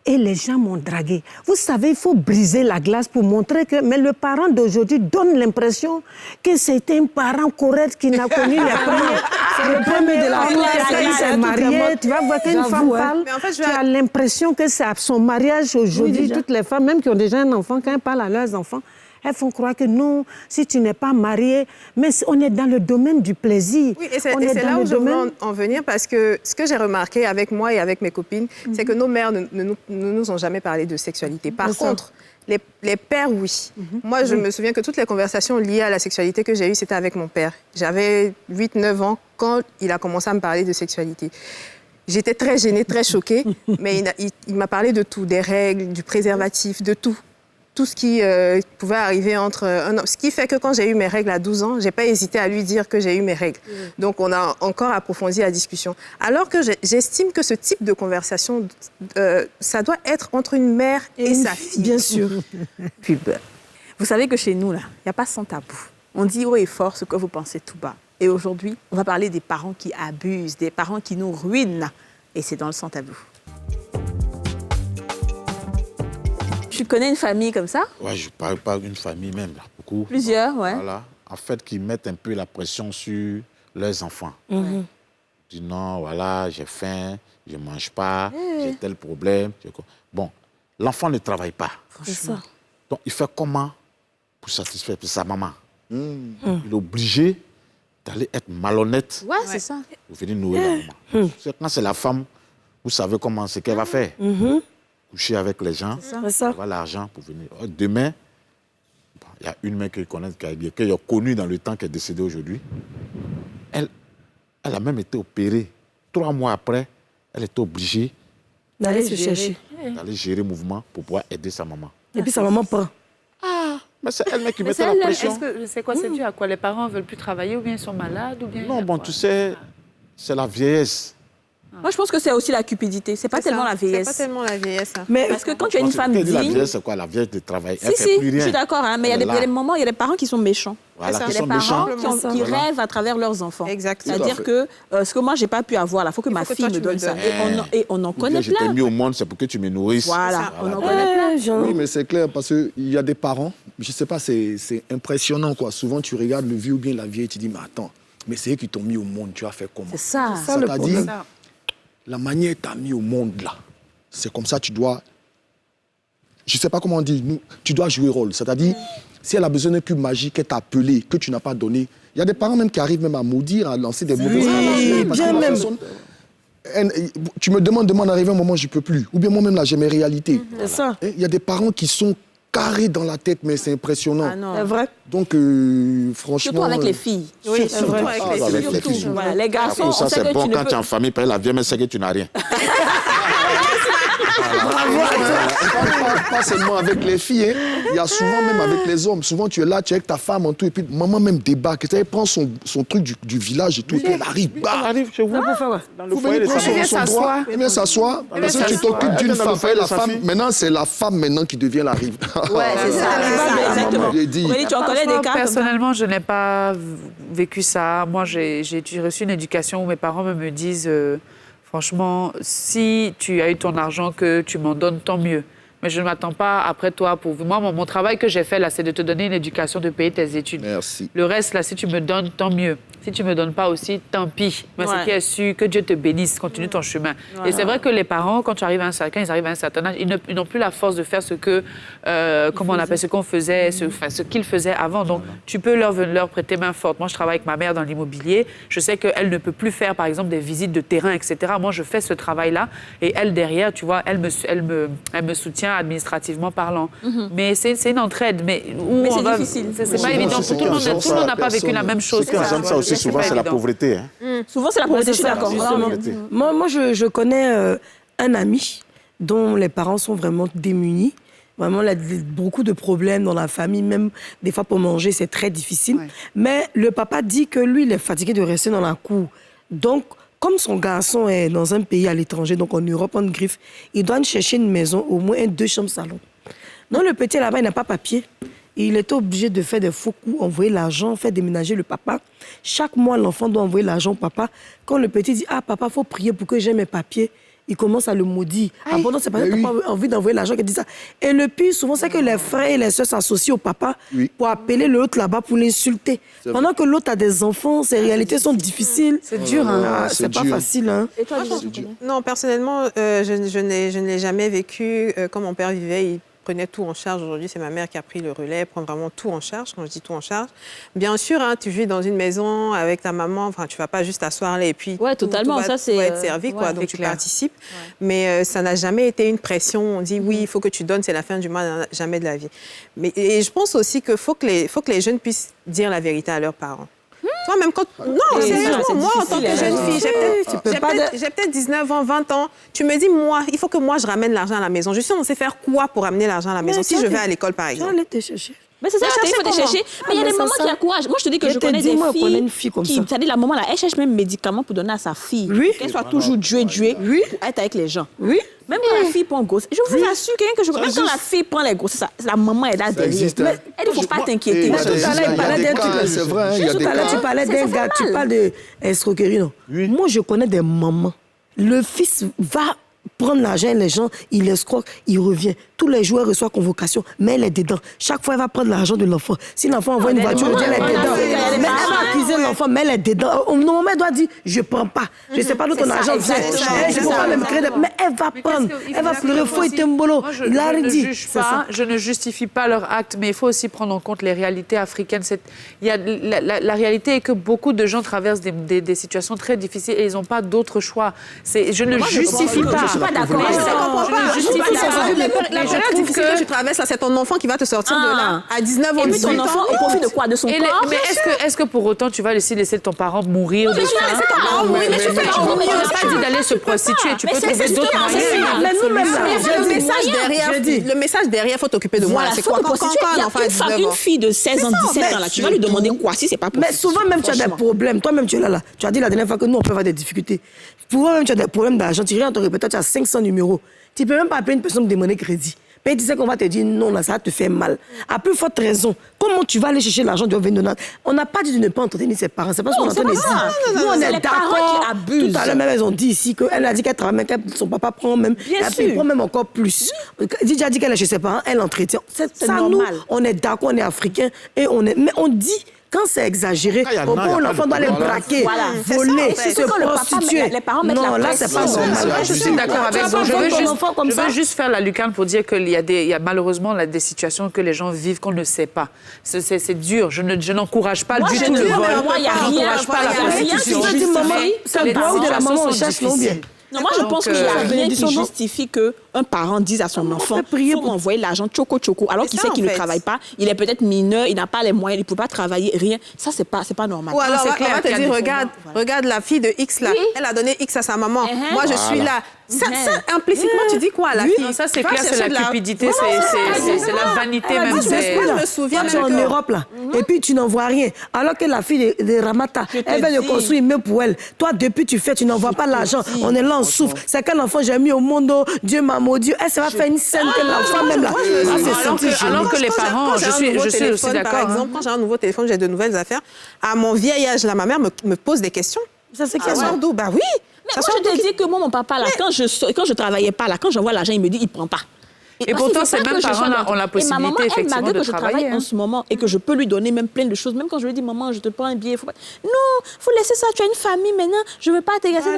Et les gens m'ont dragué. Vous savez, il faut briser la glace pour montrer que... Mais le parent d'aujourd'hui donne l'impression que c'était un parent correct qui n'a connu les premiers... le premier de la classe, il s'est marié. Tu vas voir qu'une femme parle, tu as l'impression que c'est à son mariage aujourd'hui. Toutes les femmes, même qui ont déjà un enfant, quand elles parlent à leurs enfants, elles font croire que non, si tu n'es pas marié, mais on est dans le domaine du plaisir. Oui, et c'est là où je veux en venir, parce que ce que j'ai remarqué avec moi et avec mes copines, c'est que nos mères ne nous ont jamais parlé de sexualité. Par contre, les pères, oui. Moi, je me souviens que toutes les conversations liées à la sexualité que j'ai eues, c'était avec mon père. J'avais 8-9 ans quand il a commencé à me parler de sexualité. J'étais très gênée, très choquée, mais il m'a parlé de tout, des règles, du préservatif, de tout. Tout ce qui pouvait arriver entre un homme. Ce qui fait que quand j'ai eu mes règles à 12 ans, je n'ai pas hésité à lui dire que j'ai eu mes règles. Donc, on a encore approfondi la discussion. Alors que j'estime que ce type de conversation, ça doit être entre une mère et sa fille. Bien sûr. Pub. Vous savez que chez nous, là, il n'y a pas sans tabou. On dit haut et fort ce que vous pensez tout bas. Et aujourd'hui, on va parler des parents qui abusent, des parents qui nous ruinent. Et c'est dans le sans tabou. Tu connais une famille comme ça? Ouais, je parle pas d'une famille même, là, beaucoup. Plusieurs, ouais. Voilà. En fait, qui mettent un peu la pression sur leurs enfants. Ils disent non, voilà, j'ai faim, je ne mange pas, j'ai tel problème. Bon, l'enfant ne travaille pas. C'est ça. Donc, il fait comment pour satisfaire sa maman? Il est obligé d'aller être malhonnête. Ouais, c'est ça. Pour venir nourrir la maman. Quand c'est la femme, vous savez comment c'est qu'elle va faire. Coucher avec les gens, avoir l'argent pour venir. Demain, il y a une mère que je connais, que j'ai connue dans le temps, qui est décédée aujourd'hui. Elle a même été opérée. 3 mois après, elle était obligée d'aller se chercher. D'aller gérer le mouvement pour pouvoir aider sa maman. Et puis sa maman prend. Mais c'est elle-même qui mettait la pression. C'est quoi? C'est dû à quoi? Les parents ne veulent plus travailler ou bien ils sont malades ou bien... Non, bon, tu sais, c'est la vieillesse. Moi, je pense que c'est aussi la cupidité. C'est pas tellement la vieillesse. C'est pas tellement la vieillesse. Mais parce que quand tu as une femme digne... La vieillesse, c'est quoi? La vieillesse de travail. Elle Si, fait plus rien. je suis d'accord, hein, mais il y a des moments, il y a des parents qui sont méchants. Voilà, il y a des parents qui rêvent à travers leurs enfants. Exactement. C'est-à-dire que ce que moi, je n'ai pas pu avoir, il faut que ma fille me donne ça. Et on en connaît Je t'ai plein. mis au monde, c'est pour que tu me nourrisses. Voilà, on en connaît plein. Oui, mais c'est clair, parce qu'il y a des parents, je ne sais pas, c'est impressionnant, quoi. Souvent, tu regardes le vieux ou bien la vieille et tu dis, mais attends, mais c'est eux qui t'ont mis au monde, tu as fait comment? C'est ça. C'est-à-dire, la manière que tu as mis au monde, là, c'est comme ça, tu dois... Je ne sais pas comment on dit, tu dois jouer rôle. C'est-à-dire, si elle a besoin d'un cube magique, qu'elle t'a appelé, que tu n'as pas donné, il y a des parents même qui arrivent même à maudire, à lancer des mauvaises paroles. Tu me demandes d'arriver à un moment où je ne peux plus. Ou bien moi-même, là, j'ai mes réalités. C'est ça. Il y a des parents qui sont carrés dans la tête, mais c'est impressionnant. C'est vrai. Donc, franchement... Surtout avec les filles. Oui, c'est vrai. Avec les filles. Voilà, les garçons, ça, c'est bon quand tu es en famille, la vieille, mais c'est que tu n'as rien. Pas seulement avec les filles, hein. Il y a souvent même avec les hommes. Souvent, tu es là, tu es avec ta femme en tout, et puis maman même débarque. Elle prend son truc du village et tout, et puis elle arrive. Elle arrive chez vous. Dans le foyer, son droit. Elle vient s'asseoir. Parce que tu t'occupes d'une femme. La femme, maintenant, c'est la femme maintenant qui devient la rive. Ouais, c'est ça. Exactement. Tu en connais des cas? Personnellement, je n'ai pas vécu ça. Moi, j'ai reçu une éducation où mes parents me disent... Franchement, si tu as eu ton argent, que tu m'en donnes, tant mieux. Mais je ne m'attends pas après toi. Moi, mon travail que j'ai fait, là, c'est de te donner une éducation, de payer tes études. Merci. Le reste, là, si tu me donnes, tant mieux. Si tu ne me donnes pas aussi, tant pis. Mais ce qui est sûr, que Dieu te bénisse, continue ton chemin. Voilà. Et c'est vrai que les parents, quand ils arrivent à un certain âge, ils n'ont plus la force de faire ce que, comment on appelle, ce qu'on faisait, ce qu'ils faisaient avant. Donc, tu peux leur prêter main forte. Moi, je travaille avec ma mère dans l'immobilier. Je sais qu'elle ne peut plus faire, par exemple, des visites de terrain, etc. Moi, je fais ce travail-là. Et elle, derrière, tu vois, elle me soutient administrativement parlant. Mais c'est une entraide. Mais c'est difficile. C'est pas évident. Tout le monde n'a pas vécu la même chose. Ça aussi, souvent, c'est la pauvreté. Hein. Souvent, c'est la pauvreté, je suis d'accord. Moi, je connais un ami dont les parents sont vraiment démunis. Vraiment, il a beaucoup de problèmes dans la famille. Même des fois, pour manger, c'est très difficile. Ouais. Mais le papa dit que lui, il est fatigué de rester dans la cour Donc, comme son garçon est dans un pays à l'étranger, donc en Europe, en griffe, il doit chercher une maison, au moins 2 chambres salon. Donc, le petit là-bas, il n'a pas papier. Il était obligé de faire des faux coups, envoyer l'argent, faire déménager le papa. Chaque mois, l'enfant doit envoyer l'argent au papa. Quand le petit dit « Ah, papa, il faut prier pour que j'aie mes papiers », il commence à le maudire. Ah bon, non, c'est parce que tu n'as pas envie d'envoyer l'argent qu'il dit ça. Et le pire, souvent, c'est que les frères et les soeurs s'associent au papa pour appeler l'autre là-bas pour l'insulter. Pendant que l'autre a des enfants, ses réalités sont difficiles. C'est dur, hein. C'est pas facile, hein. Et toi, non, personnellement, je ne l'ai jamais vécu comme mon père vivait. Il prenait tout en charge. Aujourd'hui, c'est ma mère qui a pris le relais, prend vraiment tout en charge. Quand je dis tout en charge, bien sûr, hein, tu vis dans une maison avec ta maman, enfin, tu vas pas juste t'asseoir là et puis totalement, tout va être servi, quoi. Donc tu participes. Mais ça n'a jamais été une pression. On dit oui, il faut que tu donnes, c'est la fin du mois, jamais de la vie. Mais et je pense aussi qu'il faut que les jeunes puissent dire la vérité à leurs parents. Toi, même quand... Non, sérieusement, moi, en tant que jeune fille, j'ai peut-être 19 ans, 20 ans. Tu me dis, moi, il faut que moi, je ramène l'argent à la maison. Je suis censée faire quoi pour ramener l'argent à la maison si je vais à l'école, par exemple? J'allais te chercher. Mais c'est ça, il faut te chercher. Mais il y a des mamans qui encouragent. Moi, je te dis que je connais des filles qui, c'est-à-dire la maman, là, elle cherche même médicaments pour donner à sa fille. Qu'elle soit toujours duée pour être avec les gens. Oui. Même quand la fille prend grossesse, je vous assure que même quand la fille prend les grossesses, la maman est là derrière. Mais elle, il ne faut pas t'inquiéter. Tout à l'heure, il parlait d'un truc. C'est vrai, il y a des cas. Tout à l'heure, tu parlais d'un gars, tu parles d'escroquerie, non? Moi, je connais des mamans. Le fils va prendre l'argent, les gens, il escroque, il revient. Tous les jours, elle reçoit convocation, mais elle est dedans. Chaque fois, elle va prendre l'argent de l'enfant. Si l'enfant envoie une voiture, elle est dedans. Mais elle va accuser l'enfant, mais elle est dedans. Normalement, elle doit dire, je ne prends pas. Je ne sais pas d'où ton argent vient. Je ne peux pas même créer. Mais elle va prendre. Elle va pleurer. Faut être un boulot. Je ne justifie pas leur acte, mais il faut aussi prendre en compte les réalités africaines. La réalité est que beaucoup de gens traversent des situations très difficiles et ils n'ont pas d'autre choix. Je ne justifie pas. Je ne suis pas d'accord. Je ne justifie pas. La période difficile que tu traverses, c'est ton enfant qui va te sortir de là à 19 ans. Et puis ton enfant, il profite de quoi? De son corps? Mais est-ce que pour autant, tu vas laisser ton parent mourir de faim? Mais tu n'as pas dit d'aller se prostituer. Tu peux trouver d'autres moyens. Le message derrière, il faut t'occuper de moi. C'est quoi quand un enfant a 19 ans? Une fille de 16 ans, 17 ans, tu vas lui demander quoi si c'est pas possible? Mais souvent, même tu as des problèmes. Toi-même, tu es là. Tu as dit la dernière fois que nous, on peut avoir des difficultés. Pour moi, même tu as des problèmes d'argent. Tu regardes ton répéteur, tu as 500 numéros. Tu ne peux même pas appeler une personne pour demander crédit. Mais tu sais qu'on va te dire non, là, ça va te faire mal. À plus forte raison, comment tu vas aller chercher l'argent du revenu? On n'a pas dit de ne pas entretenir ses parents. C'est pas ce qu'on entend dire. Nous, on est d'accord. Tout à l'heure, même, elles ont dit ici qu'elle a dit qu'elle travaille, que son papa prend même. Elle prend même encore plus. Didier a dit qu'elle est chez ses parents, elle entretient. C'est normal. Nous, on est d'accord, on est africains. Mais on dit. Quand c'est exagéré, au point où l'enfant doit les braquer, voler, se prostituer. Non, là, c'est pas normal. Je suis d'accord avec vous. Je veux juste faire la lucarne pour dire qu'il y a malheureusement des situations que les gens vivent qu'on ne sait pas. C'est dur. Je n'encourage pas du tout le vol. Moi, il n'y a rien. Je n'encourage pas la prostitution. C'est le droit de la maman en cherche, non bien. Non, moi, je pense qu'il n'y a rien qui justifie qu'un parent dise à son enfant il faut m'envoyer l'argent choco, alors qu'il sait qu'il ne travaille pas, il est peut-être mineur, il n'a pas les moyens, il ne peut pas travailler, rien. Ça, c'est pas normal. Ou alors, on va te dire, regarde la fille de X là, elle a donné X à sa maman. Moi, je suis là. Ça, implicitement, tu dis quoi à la fille? Ça, c'est clair, c'est la cupidité, c'est la vanité même. Je me souviens tu es en Europe, là, et puis tu n'envoies rien. Alors que la fille de Ramata, elle vient de construire une maison pour elle. Toi, depuis, tu n'envoies pas l'argent. On est là, on souffre. C'est quel enfant j'ai mis au monde, Dieu m'a maudit. Elle, ça va faire une scène que l'enfant même là. Alors que les parents, je suis aussi d'accord. Par exemple, quand j'ai un nouveau téléphone, j'ai de nouvelles affaires. À mon vieil âge, là, ma mère me pose des questions. Ça, c'est ça sort d'où? Bah oui. Mais moi, je te dis que moi, mon papa, là, quand je travaillais pas, là, quand j'envoie l'argent, il me dit, il prend pas. Et pourtant, ces mêmes parents-là ont la possibilité, effectivement, de travailler. Malgré que je travaille en ce moment et que je peux lui donner même plein de choses, même quand je lui dis, maman, je te prends un billet, faut pas... Non, faut laisser ça, tu as une famille maintenant, je veux pas t'agacer.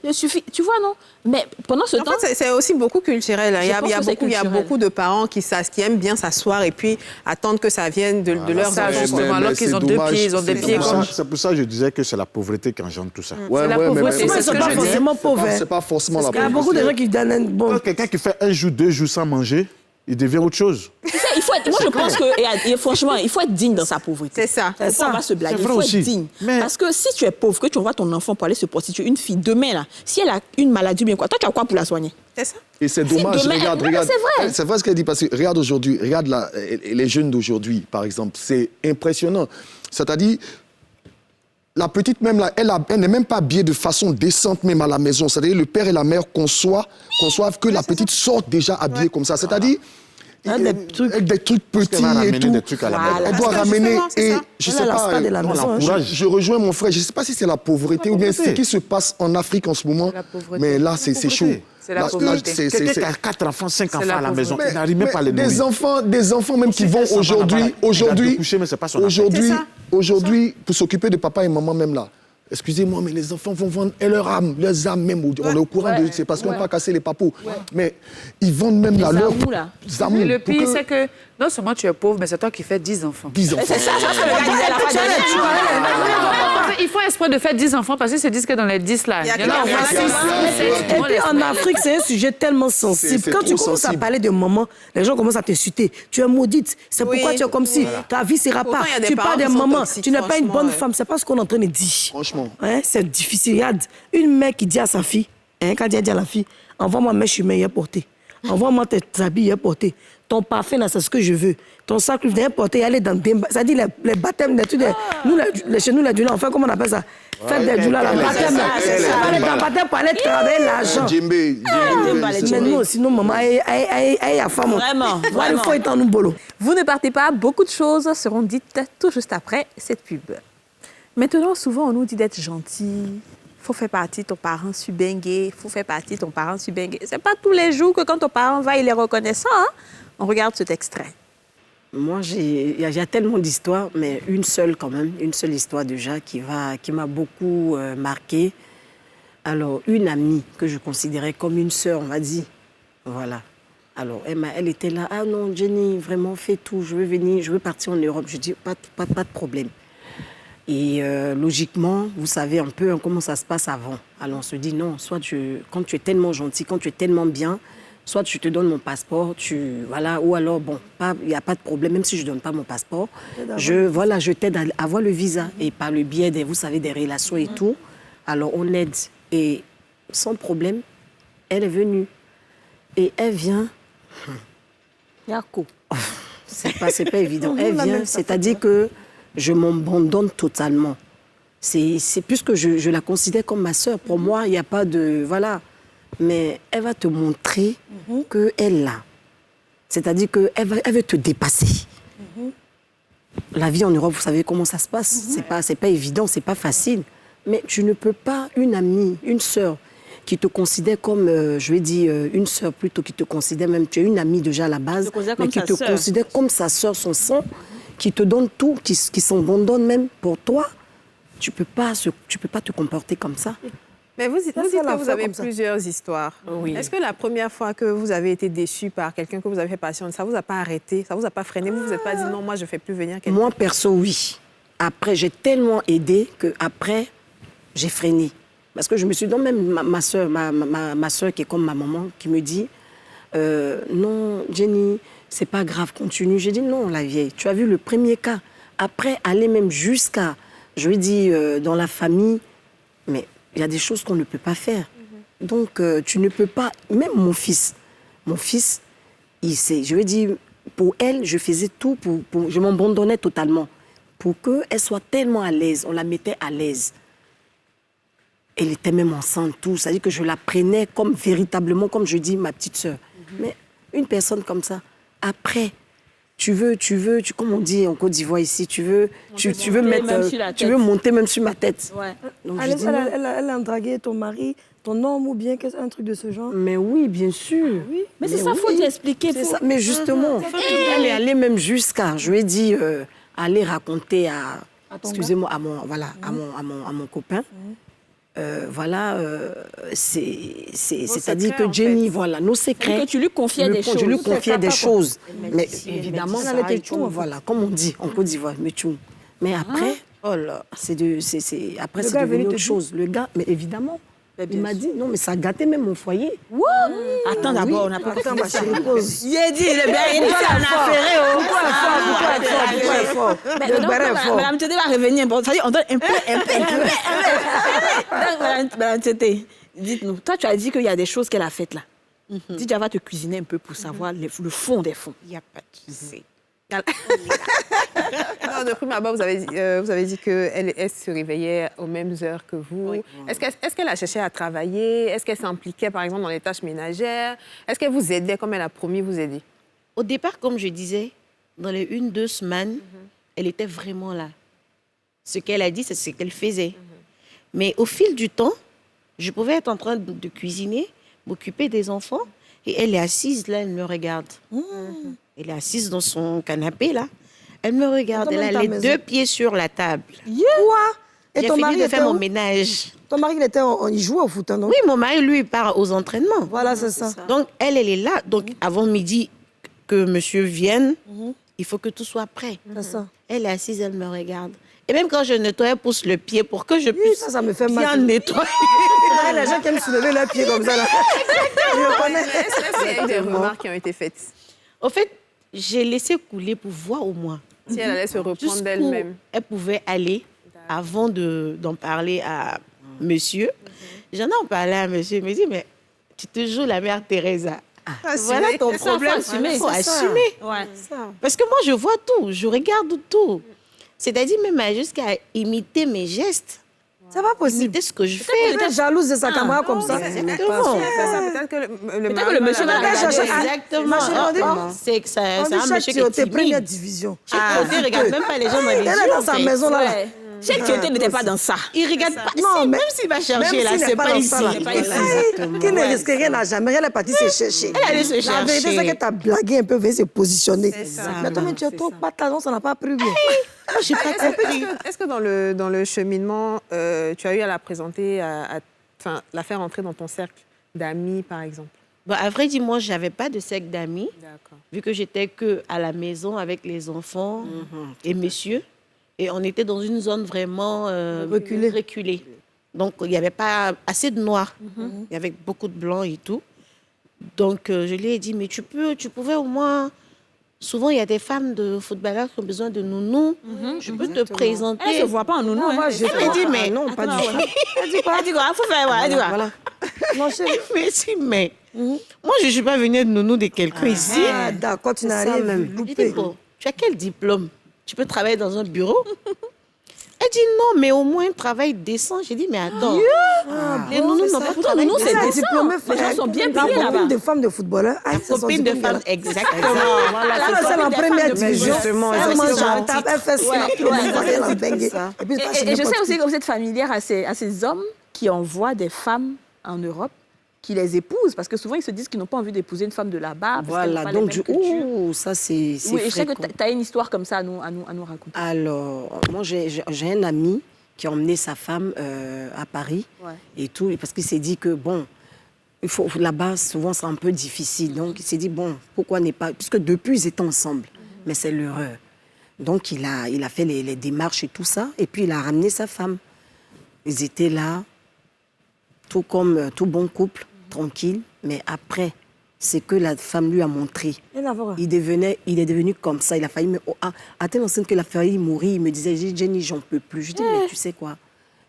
Il suffit, tu vois, non? Mais pendant ce temps... En fait, c'est aussi beaucoup culturel. Il y a beaucoup de parents qui aiment bien s'asseoir et puis attendre que ça vienne de leurs enfants. Justement, alors qu'ils ont deux pieds, ils ont des pieds comme... C'est pour ça que je disais que c'est la pauvreté qui engendre tout ça. C'est la pauvreté, c'est ce que je dis. C'est pas forcément pauvre. C'est pas forcément la pauvreté. Il y a beaucoup de gens qui donnent un bon... Quelqu'un qui fait 1 jour, 2 jours sans manger, il devient autre chose. Tu sais, moi, je pense que, franchement, il faut être digne dans sa pauvreté. C'est ça. On va se blaguer. Il faut être digne. Parce que si tu es pauvre, que tu envoies ton enfant pour aller se prostituer, une fille, demain, là, si elle a une maladie, bien quoi, toi, tu as quoi pour la soigner? C'est ça. Et c'est dommage. Regarde. C'est vrai. C'est vrai ce qu'elle dit, parce que regarde aujourd'hui, regarde les jeunes d'aujourd'hui, par exemple. C'est impressionnant. C'est-à-dire, la petite même là, elle n'est même pas habillée de façon décente même à la maison. C'est-à-dire le père et la mère conçoivent que la petite sorte déjà habillée comme ça. C'est-à-dire des trucs petits et tout. Des trucs à la maison. Elle doit ramener et je sais pas. De la maison, je rejoins mon frère. Je sais pas si c'est la pauvreté ou bien ce qui se passe en Afrique en ce moment. Mais là, c'est chaud. C'est la pauvreté. Quelqu'un qui a 4 enfants, 5 enfants à la maison, il n'arrive même pas à les nourrir. Des enfants même qui vont aujourd'hui, pour s'occuper de papa et maman même là. Excusez-moi, mais les enfants vont vendre leurs âmes même. On est au courant de... C'est parce qu'on n'a pas cassé les papous. Mais ils vendent même là leurs amours. Et le pire, c'est que non seulement tu es pauvre, mais c'est toi qui fais 10 enfants. 10 enfants. C'est ça que le gars disait à la fin de Ils font espoir de faire 10 enfants parce qu'ils se disent que dans les 10 là, il y en a au moins 6. Et puis en Afrique, c'est un sujet tellement sensible. Quand tu commences à parler de maman, les gens commencent à t'insulter. Tu es maudite. C'est pourquoi tu es comme si ta vie ne sera pas. Tu parles de maman. Tu n'es pas une bonne femme. C'est pas ce qu'on est en train de dire. Franchement. C'est difficile. Regarde, une mère qui dit à sa fille, quand elle dit à la fille, envoie-moi mes chemins, il est porté. Envoie-moi tes habits, il est porté. Ton parfum, là, c'est ce que je veux. Ton sac, il est porté, il est dans des... C'est-à-dire les bâtêmes, chez nous, les djoulas, on fait comment on appelle ça? Faites des djoulas, la baptême, là. On aller dans le baptême pour aller travailler l'argent. Mais non, sinon, maman, elle a femme. Vraiment. Il faut être en nous bolo. Vous ne partez pas, beaucoup de choses seront dites tout juste après cette pub. Maintenant, souvent, on nous dit d'être gentil. Faut faire partie de ton parent subengué. Faut faire partie de ton parent subengué. C'est pas tous les jours que quand ton parent va, il est reconnaissant. Hein? On regarde cet extrait. Moi, il y a tellement d'histoires, mais une seule quand même, une seule histoire déjà qui m'a beaucoup marquée. Alors, une amie que je considérais comme une sœur, on va dire. Voilà. Alors, elle était là. Ah non, Jenny, vraiment, fais tout. Je veux venir, je veux partir en Europe. Je dis, pas de problème. Et logiquement, vous savez un peu comment ça se passe avant. Alors on se dit non, soit quand tu es tellement gentil, quand tu es tellement bien, soit je te donne mon passeport, voilà, ou alors bon, il n'y a pas de problème, même si je ne donne pas mon passeport, je t'aide à avoir le visa et par le biais des, vous savez, des relations et tout. Alors on aide et sans problème, elle est venue et elle vient. Yako. C'est pas évident. Elle vient, c'est-à-dire que je m'abandonne totalement. C'est plus que je la considère comme ma sœur. Pour moi, il n'y a pas de... Voilà. Mais elle va te montrer qu'elle l'a. C'est-à-dire qu'elle veut te dépasser. La vie en Europe, vous savez comment ça se passe. C'est pas évident, c'est pas facile. Mais tu ne peux pas, une amie, une sœur, qui te considère comme, je vais dire, une sœur plutôt, qui te considère même, tu es une amie déjà à la base, mais qui te considère comme sa sœur, son sang, qui te donne tout, qui s'abandonne même pour toi, tu peux pas te comporter comme ça. Mais vous dites que vous avez plusieurs histoires. Oui. Est-ce que la première fois que vous avez été déçu par quelqu'un que vous avez fait passion, ça ne vous a pas arrêté, ça ne vous a pas freiné, vous ne vous êtes pas dit non, moi je ne fais plus venir quelqu'un? Moi, perso, oui. Après, j'ai tellement aidé qu'après, j'ai freiné. Parce que je me suis dit, même ma soeur, ma soeur qui est comme ma maman, qui me dit, non, Jenny, c'est pas grave, continue. J'ai dit non, la vieille, tu as vu le premier cas. Après, aller même jusqu'à, je lui dis, dans la famille, mais il y a des choses qu'on ne peut pas faire. Donc, tu ne peux pas, même mon fils, il sait, je lui dis, pour elle, je faisais tout, je m'abandonnais totalement, pour qu'elle soit tellement à l'aise, on la mettait à l'aise. Elle était même enceinte, tout, c'est-à-dire que je la prenais comme véritablement, comme je dis, ma petite sœur. Mais une personne comme ça, après, tu veux, comme on dit en Côte d'Ivoire ici, tu veux monter même sur ma tête. Ouais. Donc, elle a dragué ton mari, ton homme ou bien un truc de ce genre? Mais oui, bien sûr. Oui. Mais c'est ça, il faut t'expliquer. Ça. Mais justement, elle est allée même jusqu'à, je lui ai dit, aller raconter à mon copain. C'est-à-dire que Jenny, voilà, nos secrets. Que tu lui confiais des choses. Je lui confiais des choses. Mais évidemment, ça a été voilà, comme on dit en Côte d'Ivoire, mais après, c'est devenu autre chose. Le gars, mais évidemment, il m'a dit, non, mais ça a gâté même mon foyer. Attends d'abord, on n'a pas compris ça. Il a dit, il est bien, il est affairé. Pourquoi est fort? Madame Tete va revenir. On donne un peu. Madame Tete, dites-nous, toi tu as dit qu'il y a des choses qu'elle a faites là. Didier va te cuisiner un peu pour savoir le fond des fonds. Il n'y a pas de souci. Non, de prime abord, vous avez dit qu'elle se réveillait aux mêmes heures que vous. Oui. Est-ce qu'elle a cherché à travailler? Est-ce qu'elle s'impliquait, par exemple, dans les tâches ménagères? Est-ce qu'elle vous aidait comme elle a promis vous aider? Au départ, comme je disais, dans les 1-2 semaines, elle était vraiment là. Ce qu'elle a dit, c'est ce qu'elle faisait. Mais au fil du temps, je pouvais être en train de cuisiner, m'occuper des enfants, et elle est assise là, elle me regarde. Elle est assise dans son canapé là. Elle me regarde, elle a les 2 pieds sur la table. Quoi? Et j'ai ton fini mari de faire était mon où? ménage. Ton mari, il jouait au foot, non? Oui, mon mari, lui, il part aux entraînements. Voilà, c'est ça. Donc, elle est là. Donc, avant midi, que monsieur vienne, il faut que tout soit prêt. C'est ça. Elle est assise, elle me regarde. Et même quand je nettoie, elle pousse le pied pour que je puisse ça me fait bien mal. nettoyer. Les gens qui aiment soulever leurs pieds comme ça. Là. Est-ce qu'il y a eu des remarques qui ont été faites? Au fait, j'ai laissé couler pour voir au moins. Si elle allait se reprendre d'elle-même. Elle pouvait aller avant d'en parler à monsieur. J'en ai parlé à monsieur. Il me dit, mais tu te joues la mère Teresa. Voilà ton problème. Il faut assumer. Ouais. Parce que moi, je vois tout. Je regarde tout. C'est-à-dire même jusqu'à imiter mes gestes. C'est pas possible. Imiter ce que je fais. Peut-être jalouse de sa camarade comme ça. Exactement. Peut-être que le monsieur va la chercher. Exactement. C'est que c'est un monsieur qui est timide. Première division. Il ne regarde même pas les gens dans les yeux. Elle est dans sa maison là. Celle qui n'était pas dans ça. Il regarde pas. Non, même s'il va chercher là, c'est pas ici. Qui ne risque rien n'a jamais. Elle est partie se chercher. Elle allait se chercher. La vérité, c'est que tu as blagué un peu, veut se positionner. Mais toi, tu es trop patate, ça n'a pas pris bien. Je n'ai pas compris. Est-ce que dans le cheminement, tu as eu à la présenter, la faire entrer dans ton cercle d'amis, par exemple? Bon, à vrai dire, moi, je n'avais pas de cercle d'amis, vu que j'étais qu'à la maison avec les enfants et messieurs. Et on était dans une zone vraiment reculée. Donc, il n'y avait pas assez de noirs. Il y avait beaucoup de blancs et tout. Donc, je lui ai dit, mais tu pouvais au moins... Souvent, il y a des femmes de footballeurs qui ont besoin de nounous. Je peux te présenter. Elle ne se voit pas en nounou. Elle m'a dit, mais... Non, pas du tout. Elle dit quoi? Elle dit quoi? Il faut faire quoi? Elle dit quoi? Voilà. Non, mais si, mais... Moi, je ne suis pas venue de nounou de quelqu'un ici. Ah, d'accord, tu n'as rien même loupé. Tu as quel diplôme? Tu peux travailler dans un bureau? Elle dit non, mais au moins un travail décent. J'ai dit, mais attends, les nounous n'ont pas de travail décent. C'est diplômé, les gens sont bien payés là-bas. Copine de femmes de footballeurs. Copine de femmes, exactement. Voilà, c'est la première division. Elle mange à table, elle fait ça. Et je sais aussi que vous êtes familière à ces hommes qui envoient des femmes en Europe, qui les épousent, parce que souvent, ils se disent qu'ils n'ont pas envie d'épouser une femme de là-bas. Voilà, donc ça, c'est oui, et je sais que tu as une histoire comme ça à nous raconter. Alors, moi, j'ai un ami qui a emmené sa femme à Paris et tout, parce qu'il s'est dit que, bon, là-bas, souvent, c'est un peu difficile. Donc, il s'est dit, bon, pourquoi n'est pas... Puisque depuis, ils étaient ensemble, mais c'est l'erreur. Donc, il a fait les démarches et tout ça, et puis il a ramené sa femme. Ils étaient là, tout comme tout bon couple, tranquille, mais après, c'est que la femme lui a montré. Il est devenu comme ça. Il a failli à tel enseigne qu'il a failli mourir. Il me disait, Jenny, j'en peux plus. Je dis, mais tu sais quoi,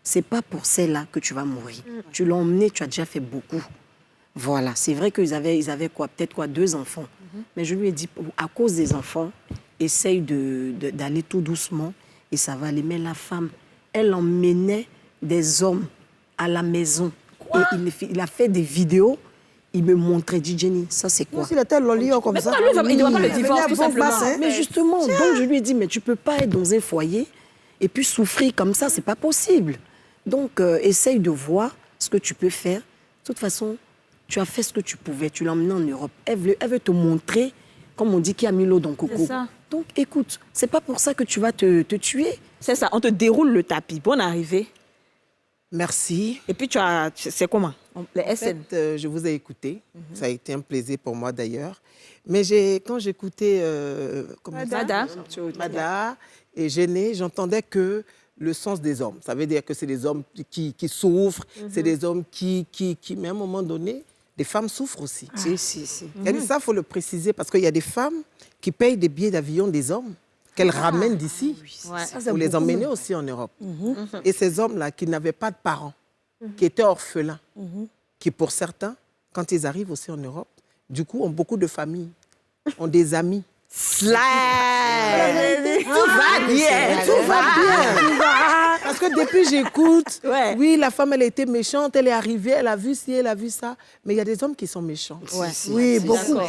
c'est pas pour celle-là que tu vas mourir. Tu l'as emmené, tu as déjà fait beaucoup. Voilà, c'est vrai qu'ils avaient quoi, peut-être 2 enfants. Mais je lui ai dit, à cause des enfants, essaye d'aller tout doucement et ça va aller. Mais la femme, elle emmenait des hommes à la maison. Et il a fait des vidéos. Il me montrait, dit Jenny, ça c'est quoi? S'il était lolio comme ça. Il ne doit pas le divorce, tout simplement. Mais justement, donc je lui ai dit, mais tu ne peux pas être dans un foyer et puis souffrir comme ça, c'est pas possible. Donc, essaye de voir ce que tu peux faire. De toute façon, tu as fait ce que tu pouvais. Tu l'as emmené en Europe. Elle veut te montrer, comme on dit, qu'il y a mis l'eau dans le coco. Ça. Donc, écoute, c'est pas pour ça que tu vas te tuer. C'est ça, on te déroule le tapis. Bonne arrivée. Merci. Et puis, c'est comment? Les SN. En fait, je vous ai écouté. Ça a été un plaisir pour moi d'ailleurs. Mais quand j'écoutais Mada et Jenny, j'entendais que le sens des hommes. Ça veut dire que c'est des hommes qui souffrent, c'est des hommes qui, mais à un moment donné, des femmes souffrent aussi. Si. Et ça, il faut le préciser, parce qu'il y a des femmes qui payent des billets d'avion des hommes, qu'elles ramènent d'ici, pour les emmener aussi en Europe. Et ces hommes-là, qui n'avaient pas de parents, qui étaient orphelins, qui pour certains, quand ils arrivent aussi en Europe, du coup, ont beaucoup de familles, ont des amis. Slide. Tout va bien, tout va bien. Parce que depuis j'écoute, oui, la femme, elle a été méchante, elle est arrivée, elle a vu ci, elle a vu ça. Mais il y a des hommes qui sont méchants. Oui, beaucoup.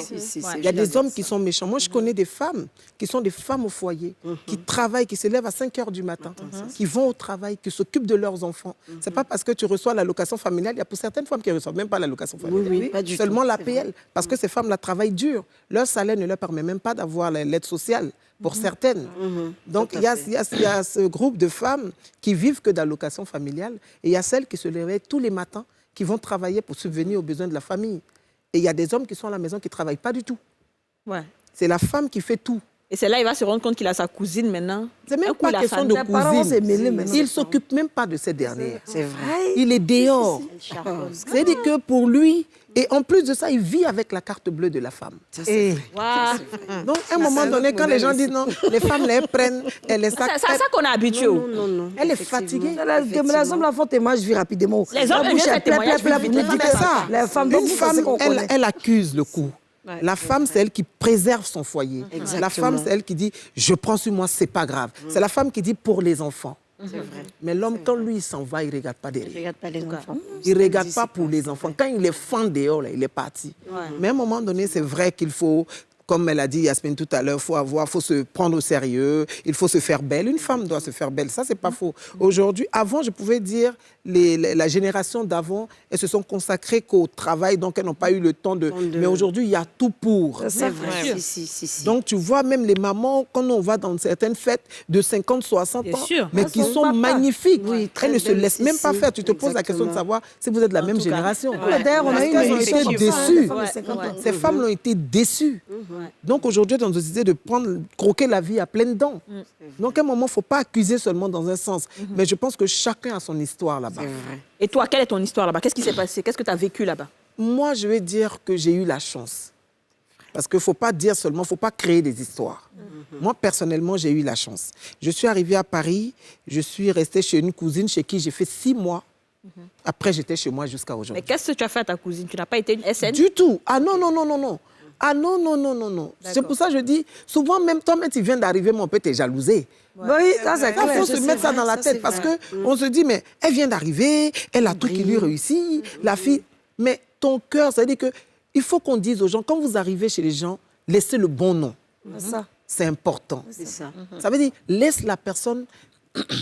Il y a des hommes qui sont méchants. Moi, je connais des femmes qui sont des femmes au foyer, qui travaillent, qui se lèvent à 5 heures du matin, qui vont au travail, qui s'occupent de leurs enfants. C'est pas parce que tu reçois l'allocation familiale, il y a pour certaines femmes qui ne reçoivent même pas l'allocation familiale. Pas du Seulement tout. l'APL. Parce que ces femmes-là travaillent dur. Leur salaire ne leur permet même pas d'avoir l'aide sociale pour certaines. Donc, il y a ce groupe de femmes qui vivent que d'allocation familiale et il y a celles qui se réveillent tous les matins, qui vont travailler pour subvenir aux besoins de la famille. Et il y a des hommes qui sont à la maison qui ne travaillent pas du tout. C'est la femme qui fait tout. Et c'est là il va se rendre compte qu'il a sa cousine maintenant. C'est même pas question de cousine. Il ne s'occupe même pas de cette dernière. C'est vrai. Il est dehors. C'est-à-dire que pour lui, et en plus de ça, il vit avec la carte bleue de la femme. Donc, à un moment donné, quand les gens disent non, les femmes les prennent, elles les sacs. C'est ça qu'on a habitué. Non. Elle est fatiguée. Les hommes la font témoignage, je vis rapidement. Les hommes viennent témoignage. Les femmes, elle accuse le coup. La femme, c'est elle qui préserve son foyer. La femme, c'est elle qui dit « je prends sur moi, c'est pas grave ». C'est la femme qui dit « pour les enfants ». Mais l'homme, quand lui, il s'en va, il ne regarde pas derrière. Il ne regarde pas les enfants. Il ne regarde pas pour les enfants. Quand il est fan dehors, là, il est parti. Mais à un moment donné, c'est vrai qu'il faut... Comme elle a dit Yasmine tout à l'heure, il faut se prendre au sérieux, il faut se faire belle. Une femme doit se faire belle, ça, c'est pas faux. Aujourd'hui, avant, je pouvais dire, la génération d'avant, elles se sont consacrées qu'au travail, donc elles n'ont pas eu le temps de... Mais aujourd'hui, il y a tout pour. C'est vrai. Donc, tu vois, même les mamans, quand on va dans certaines fêtes de 50, 60 ans, mais qui sont magnifiques, elles ne se laissent même pas faire. Tu te poses la question de savoir si vous êtes de la même génération. D'ailleurs, on a eu une été déçues. Ces femmes l'ont été déçues. Donc aujourd'hui, dans une société de croquer la vie à pleines dents. Donc à un moment, il ne faut pas accuser seulement dans un sens. Mais je pense que chacun a son histoire là-bas. Et toi, quelle est ton histoire là-bas? Qu'est-ce qui s'est passé? Qu'est-ce que tu as vécu là-bas? Moi, je vais dire que j'ai eu la chance. Parce qu'il ne faut pas dire seulement, il ne faut pas créer des histoires. Moi, personnellement, j'ai eu la chance. Je suis arrivée à Paris, je suis restée chez une cousine chez qui j'ai fait 6 mois. Après, j'étais chez moi jusqu'à aujourd'hui. Mais qu'est-ce que tu as fait à ta cousine? Tu n'as pas été une SN? Du tout. Ah non. Ah non. C'est pour ça que je dis, souvent même toi-même, tu viens d'arriver, mais on peut te jalouser. Oui, ça c'est clair. Il faut se mettre ça dans la tête parce qu'on se dit, mais elle vient d'arriver, elle a tout qui lui réussit, la fille. Mais ton cœur, ça veut dire qu'il faut qu'on dise aux gens, quand vous arrivez chez les gens, laissez le bon nom. C'est important. Ça veut dire, laisse la personne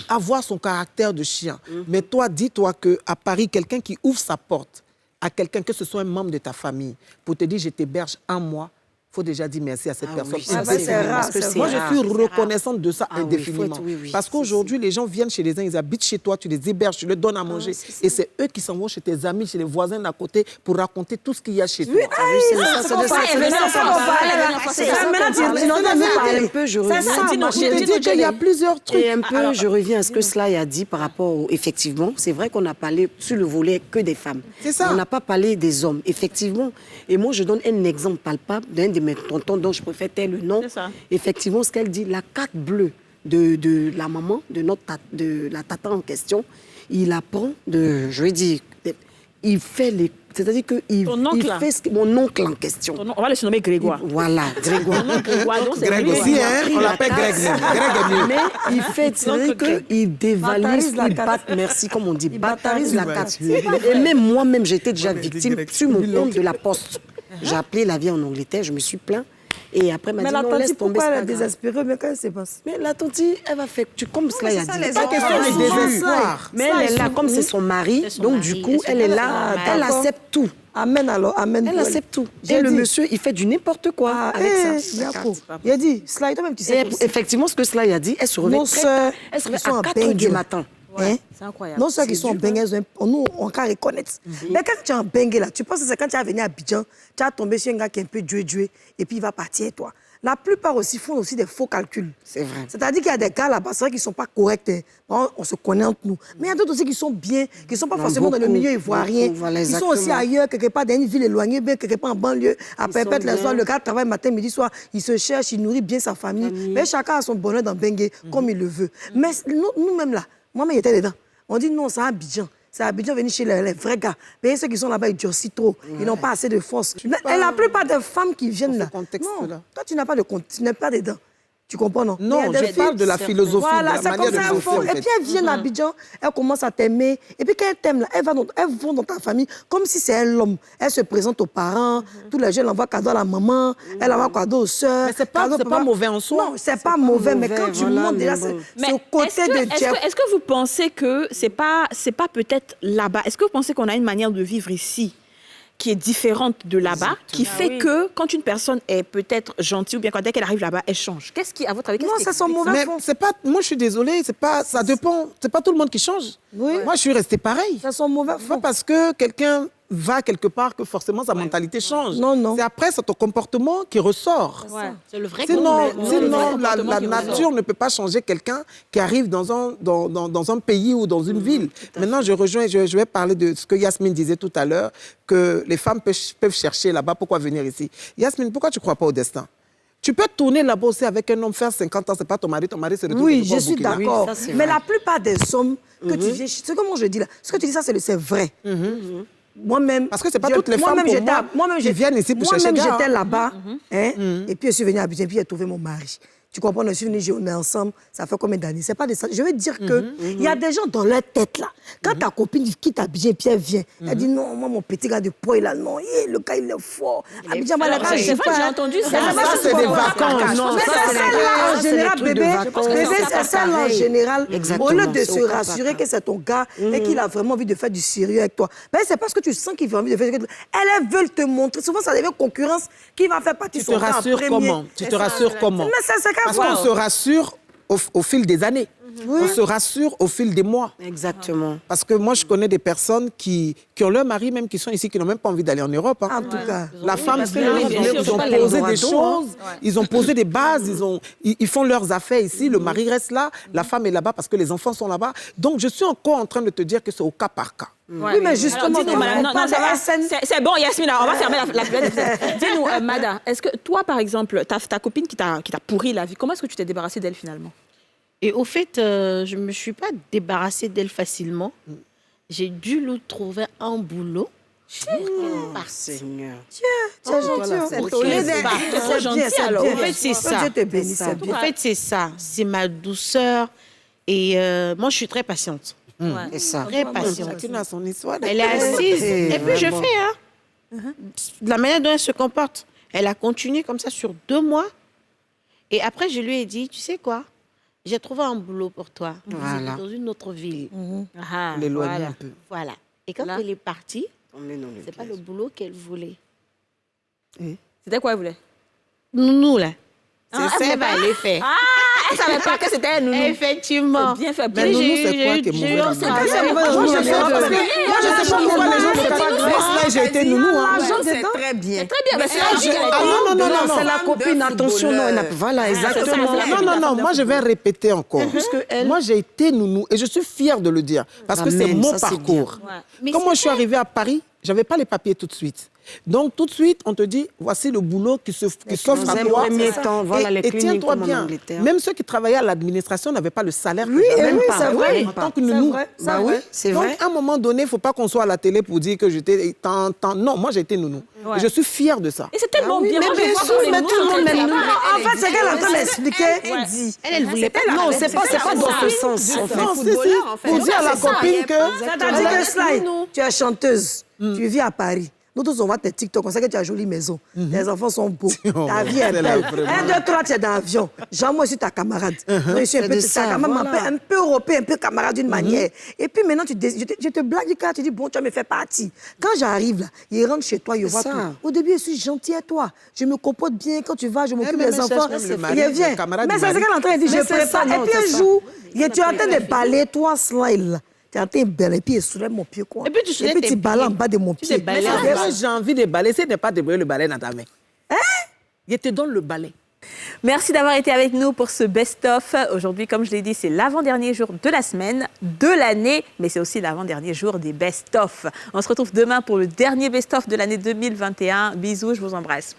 avoir son caractère de chien. Mais toi, dis-toi qu'à Paris, quelqu'un qui ouvre sa porte à quelqu'un, que ce soit un membre de ta famille, pour te dire je t'héberge 1 mois, il faut déjà dire merci à cette personne. Moi, je suis reconnaissante de ça indéfiniment. Parce qu'aujourd'hui, les gens viennent chez les uns, ils habitent chez toi, tu les héberges, tu leur donnes à manger. Et c'est eux qui s'en vont chez tes amis, chez les voisins d'à côté, pour raconter tout ce qu'il y a chez toi. Il y a plusieurs trucs. Et un peu, je reviens à ce que Sly a dit par rapport effectivement, c'est vrai qu'on a parlé sur le volet que des femmes. On n'a pas parlé des hommes, effectivement. Et moi, je donne un exemple palpable d'un de mes tontons dont je préfère taire le nom. Effectivement, ce qu'elle dit, la carte bleue de la maman, de la tata en question, il apprend je vais dire, il fait les... C'est-à-dire qu'il fait mon oncle en question. On va le surnommer Grégoire. Voilà, Grégoire. Greg aussi, on l'appelle Greg. Mais il fait, c'est-à-dire qu'il dévalise, il bat, merci, comme on dit, batarise la carte. Et même moi-même, j'étais déjà victime sur mon compte de la poste. J'ai appelé la vie en Angleterre, je me suis plaint. Et après, elle m'a dit, non, laisse tomber, pourquoi elle est désespérée, mais quand elle se passe? Mais la tante, elle va faire, comme cela, il a dit. Pas question de désespoir. Mais elle est là, comme c'est son mari, donc du coup, elle est là, elle accepte tout. Amen alors, amen. Elle accepte tout. Et le monsieur, il fait du n'importe quoi avec ça. Il a dit, Sly, toi-même, tu sais. Effectivement, ce que Sly a dit, elle se réveille à 4 heures du matin. C'est incroyable. Non, ceux qui sont en bengue, nous, on peut reconnaître. Mais quand tu es en bengue, là, tu penses que c'est quand tu vas venir à Abidjan, tu vas tomber sur un gars qui est un peu joué, et puis il va partir, toi. La plupart aussi font aussi des faux calculs. C'est vrai. C'est-à-dire qu'il y a des gars là-bas, c'est vrai qu'ils ne sont pas corrects. On se connaît entre nous. Mais il y a d'autres aussi qui sont bien, qui ne sont pas forcément dans le milieu ivoirien. Ils sont aussi ailleurs, quelque part, dans une ville éloignée, bien quelque part en banlieue. À Pépette, le soir, le gars travaille matin, midi, soir. Il se cherche, il nourrit bien sa famille. Mais chacun a son bonheur dans Bengue, comme il le veut. Mais nous-mêmes là, moi-même, j'étais dedans. On dit non, c'est Abidjan. c'est Abidjan venir chez les vrais gars. Mais ceux qui sont là-bas, ils durcissent trop. Ils n'ont pas assez de force. Et la plupart des femmes qui viennent là, non, toi, tu n'as pas de compte, tu n'es pas dedans. Tu comprends, non? Non, je parle de la philosophie, voilà, de la manière de penser. Et puis elles viennent à Abidjan, elles commencent à t'aimer. Et puis quand elles t'aiment, là, elles vont dans ta famille comme si c'est elle l'homme. Elles se présentent aux parents, tous les jeunes envoient cadeau à la maman, elle envoie cadeau aux soeurs. Mais c'est pas mauvais en soi. Non, c'est pas mauvais, mais quand tu montes déjà, c'est au côté de Dieu. Est-ce que vous pensez que c'est pas peut-être là-bas? Est-ce que vous pensez qu'on a une manière de vivre ici qui est différente de là-bas, qui fait que quand une personne est peut-être gentille ou bien quand dès qu'elle arrive là-bas, elle change? Qu'est-ce qui, à votre avis, non, ça sent mauvais. Mais c'est pas, moi, je suis désolée, ça dépend. C'est pas tout le monde qui change. Oui. Moi, je suis restée pareil. Ça sent mauvais. C'est pas parce que quelqu'un va quelque part que forcément sa mentalité change. Non. C'est après, c'est ton comportement qui ressort. Ouais. C'est le vrai Sinon, comportement. la nature ne peut pas changer quelqu'un qui arrive dans un pays ou dans une ville. Maintenant, je vais parler de ce que Yasmine disait tout à l'heure, que les femmes peuvent chercher là-bas. Pourquoi venir ici? Yasmine, pourquoi tu ne crois pas au destin? Tu peux tourner là-bas aussi avec un homme, faire 50 ans, c'est pas ton mari se retrouve. Oui, je suis d'accord. Oui, mais la plupart des hommes que tu viens... C'est comme je dis là. Ce que tu dis, ça, c'est vrai. Moi-même... Parce que c'est pas toutes les femmes qui viennent ici pour chercher. Moi-même, j'étais là-bas, et puis je suis venue à Abidjan, puis j'ai trouvé mon mari. Tu comprends, je suis venue, on est ensemble, ça fait combien d'années? C'est pas de ça. Je veux dire qu'il y a des gens dans leur tête, là. Quand ta copine quitte Abidjan, puis elle vient, elle dit non, moi, mon petit gars de poids, là, non, le gars, il est fort. Abidjan, moi, là, c'est vrai, j'ai entendu ça. Ça, c'est des vacances. Mais c'est celle-là, en général, bébé. C'est celle-là, en général. Au lieu de se rassurer que c'est ton gars et qu'il a vraiment envie de faire du sérieux avec toi. Mais c'est parce que tu sens qu'il a envie de faire du sérieux. Elles veulent te montrer. Souvent, ça devient concurrence qui va faire partie de son temps en premier. Tu te rassures comment? Mais c'est parce qu'on se rassure au fil des années. Oui. On se rassure au fil des mois. Exactement. Parce que moi, je connais des personnes qui ont leur mari, même qui sont ici, qui n'ont même pas envie d'aller en Europe. En tout cas. La femme, ils ont posé des choses, ils ont posé des bases, ils font leurs affaires ici, le mari reste là, la femme est là-bas parce que les enfants sont là-bas. Donc, je suis encore en train de te dire que c'est au cas par cas. Oui, mais justement, c'est bon, Yasmine, on va fermer la fenêtre. Dis-nous, Mada, est-ce que toi, par exemple, ta copine qui t'a pourri la vie, comment est-ce que tu t'es débarrassée d'elle finalement? Et au fait, je ne me suis pas débarrassée d'elle facilement. J'ai dû lui trouver un boulot. Seigneur. Tu es gentil. En fait, c'est ça. Dieu te bénisse. En fait, c'est ça. C'est ma douceur. Et moi, je suis très patiente. C'est ça. Très patiente. Chacune a son histoire. Elle est assise. Et puis, je fais, de la manière dont elle se comporte. Elle a continué comme ça sur 2 mois. Et après, je lui ai dit, tu sais quoi? J'ai trouvé un boulot pour toi. Voilà. Dans une autre ville. L'éloigner un peu. Voilà. Et quand elle est partie, c'est pas le boulot qu'elle voulait. C'était quoi elle voulait? Nounou, là. C'est ça qu'elle va aller faire. Elle savait pas que c'était un nounou. Effectivement. Bien fait. Mais nounou, c'est quoi qui est mauvais? Moi, je sais pas pourquoi les gens ne font pas grâce. Là, j'ai été nounou. C'est très bien. C'est très bien. Non, c'est la copine. Attention, non. Voilà, exactement. Non. Moi, je vais répéter encore. Moi, j'ai été nounou et je suis fière de le dire parce que c'est mon parcours. Quand moi, je suis arrivée à Paris, je n'avais pas les papiers tout de suite. Donc, tout de suite, on te dit, voici le boulot qui s'offre à toi. Et tiens-toi bien. Même ceux qui travaillaient à l'administration n'avaient pas le salaire. Oui, c'est vrai. En tant que nounou. C'est vrai. Donc, à un moment donné, il ne faut pas qu'on soit à la télé pour dire que j'étais tant. Non, moi, j'ai été nounou. Et je suis fière de ça. Et c'est tellement bien. Mais bien sûr, mais tout le monde m'aime. En fait, c'est qu'elle est en train d'expliquer. Elle voulait pas. Non, c'est pas dans ce sens. Non, c'est pour dire à la copine que. C'est-à-dire que Sly, tu es chanteuse, tu vis à Paris. Nous tous, on voit tes TikTok, on sait que tu as une jolie maison. Tes enfants sont beaux. Ta vie est belle. 1, 2, 3, tu es dans l'avion. Genre, moi, je suis ta camarade. Je suis un peu ta camarade, un peu européen, un peu camarade d'une manière. Et puis maintenant, je te blague, tu dis, bon, tu vas me faire partie. Quand j'arrive là, il rentre chez toi, il voit tout. Au début, je suis gentil à toi. Je me comporte bien. Quand tu vas, je m'occupe des enfants. Il vient. Mais c'est ce qu'elle est en train de dire. Je prépare. Et puis un jour, tu es en train de balayer, toi, Slyle. Tu es en train de balayer, et puis il soulève mon pied, quoi. Et puis tu balayes en bas de mon pied. J'ai envie de balayer. Ce n'est pas de brûler le balai dans ta main. Je te donne le balai. Merci d'avoir été avec nous pour ce best-of. Aujourd'hui, comme je l'ai dit, c'est l'avant-dernier jour de la semaine, de l'année, mais c'est aussi l'avant-dernier jour des best-of. On se retrouve demain pour le dernier best-of de l'année 2021. Bisous, je vous embrasse.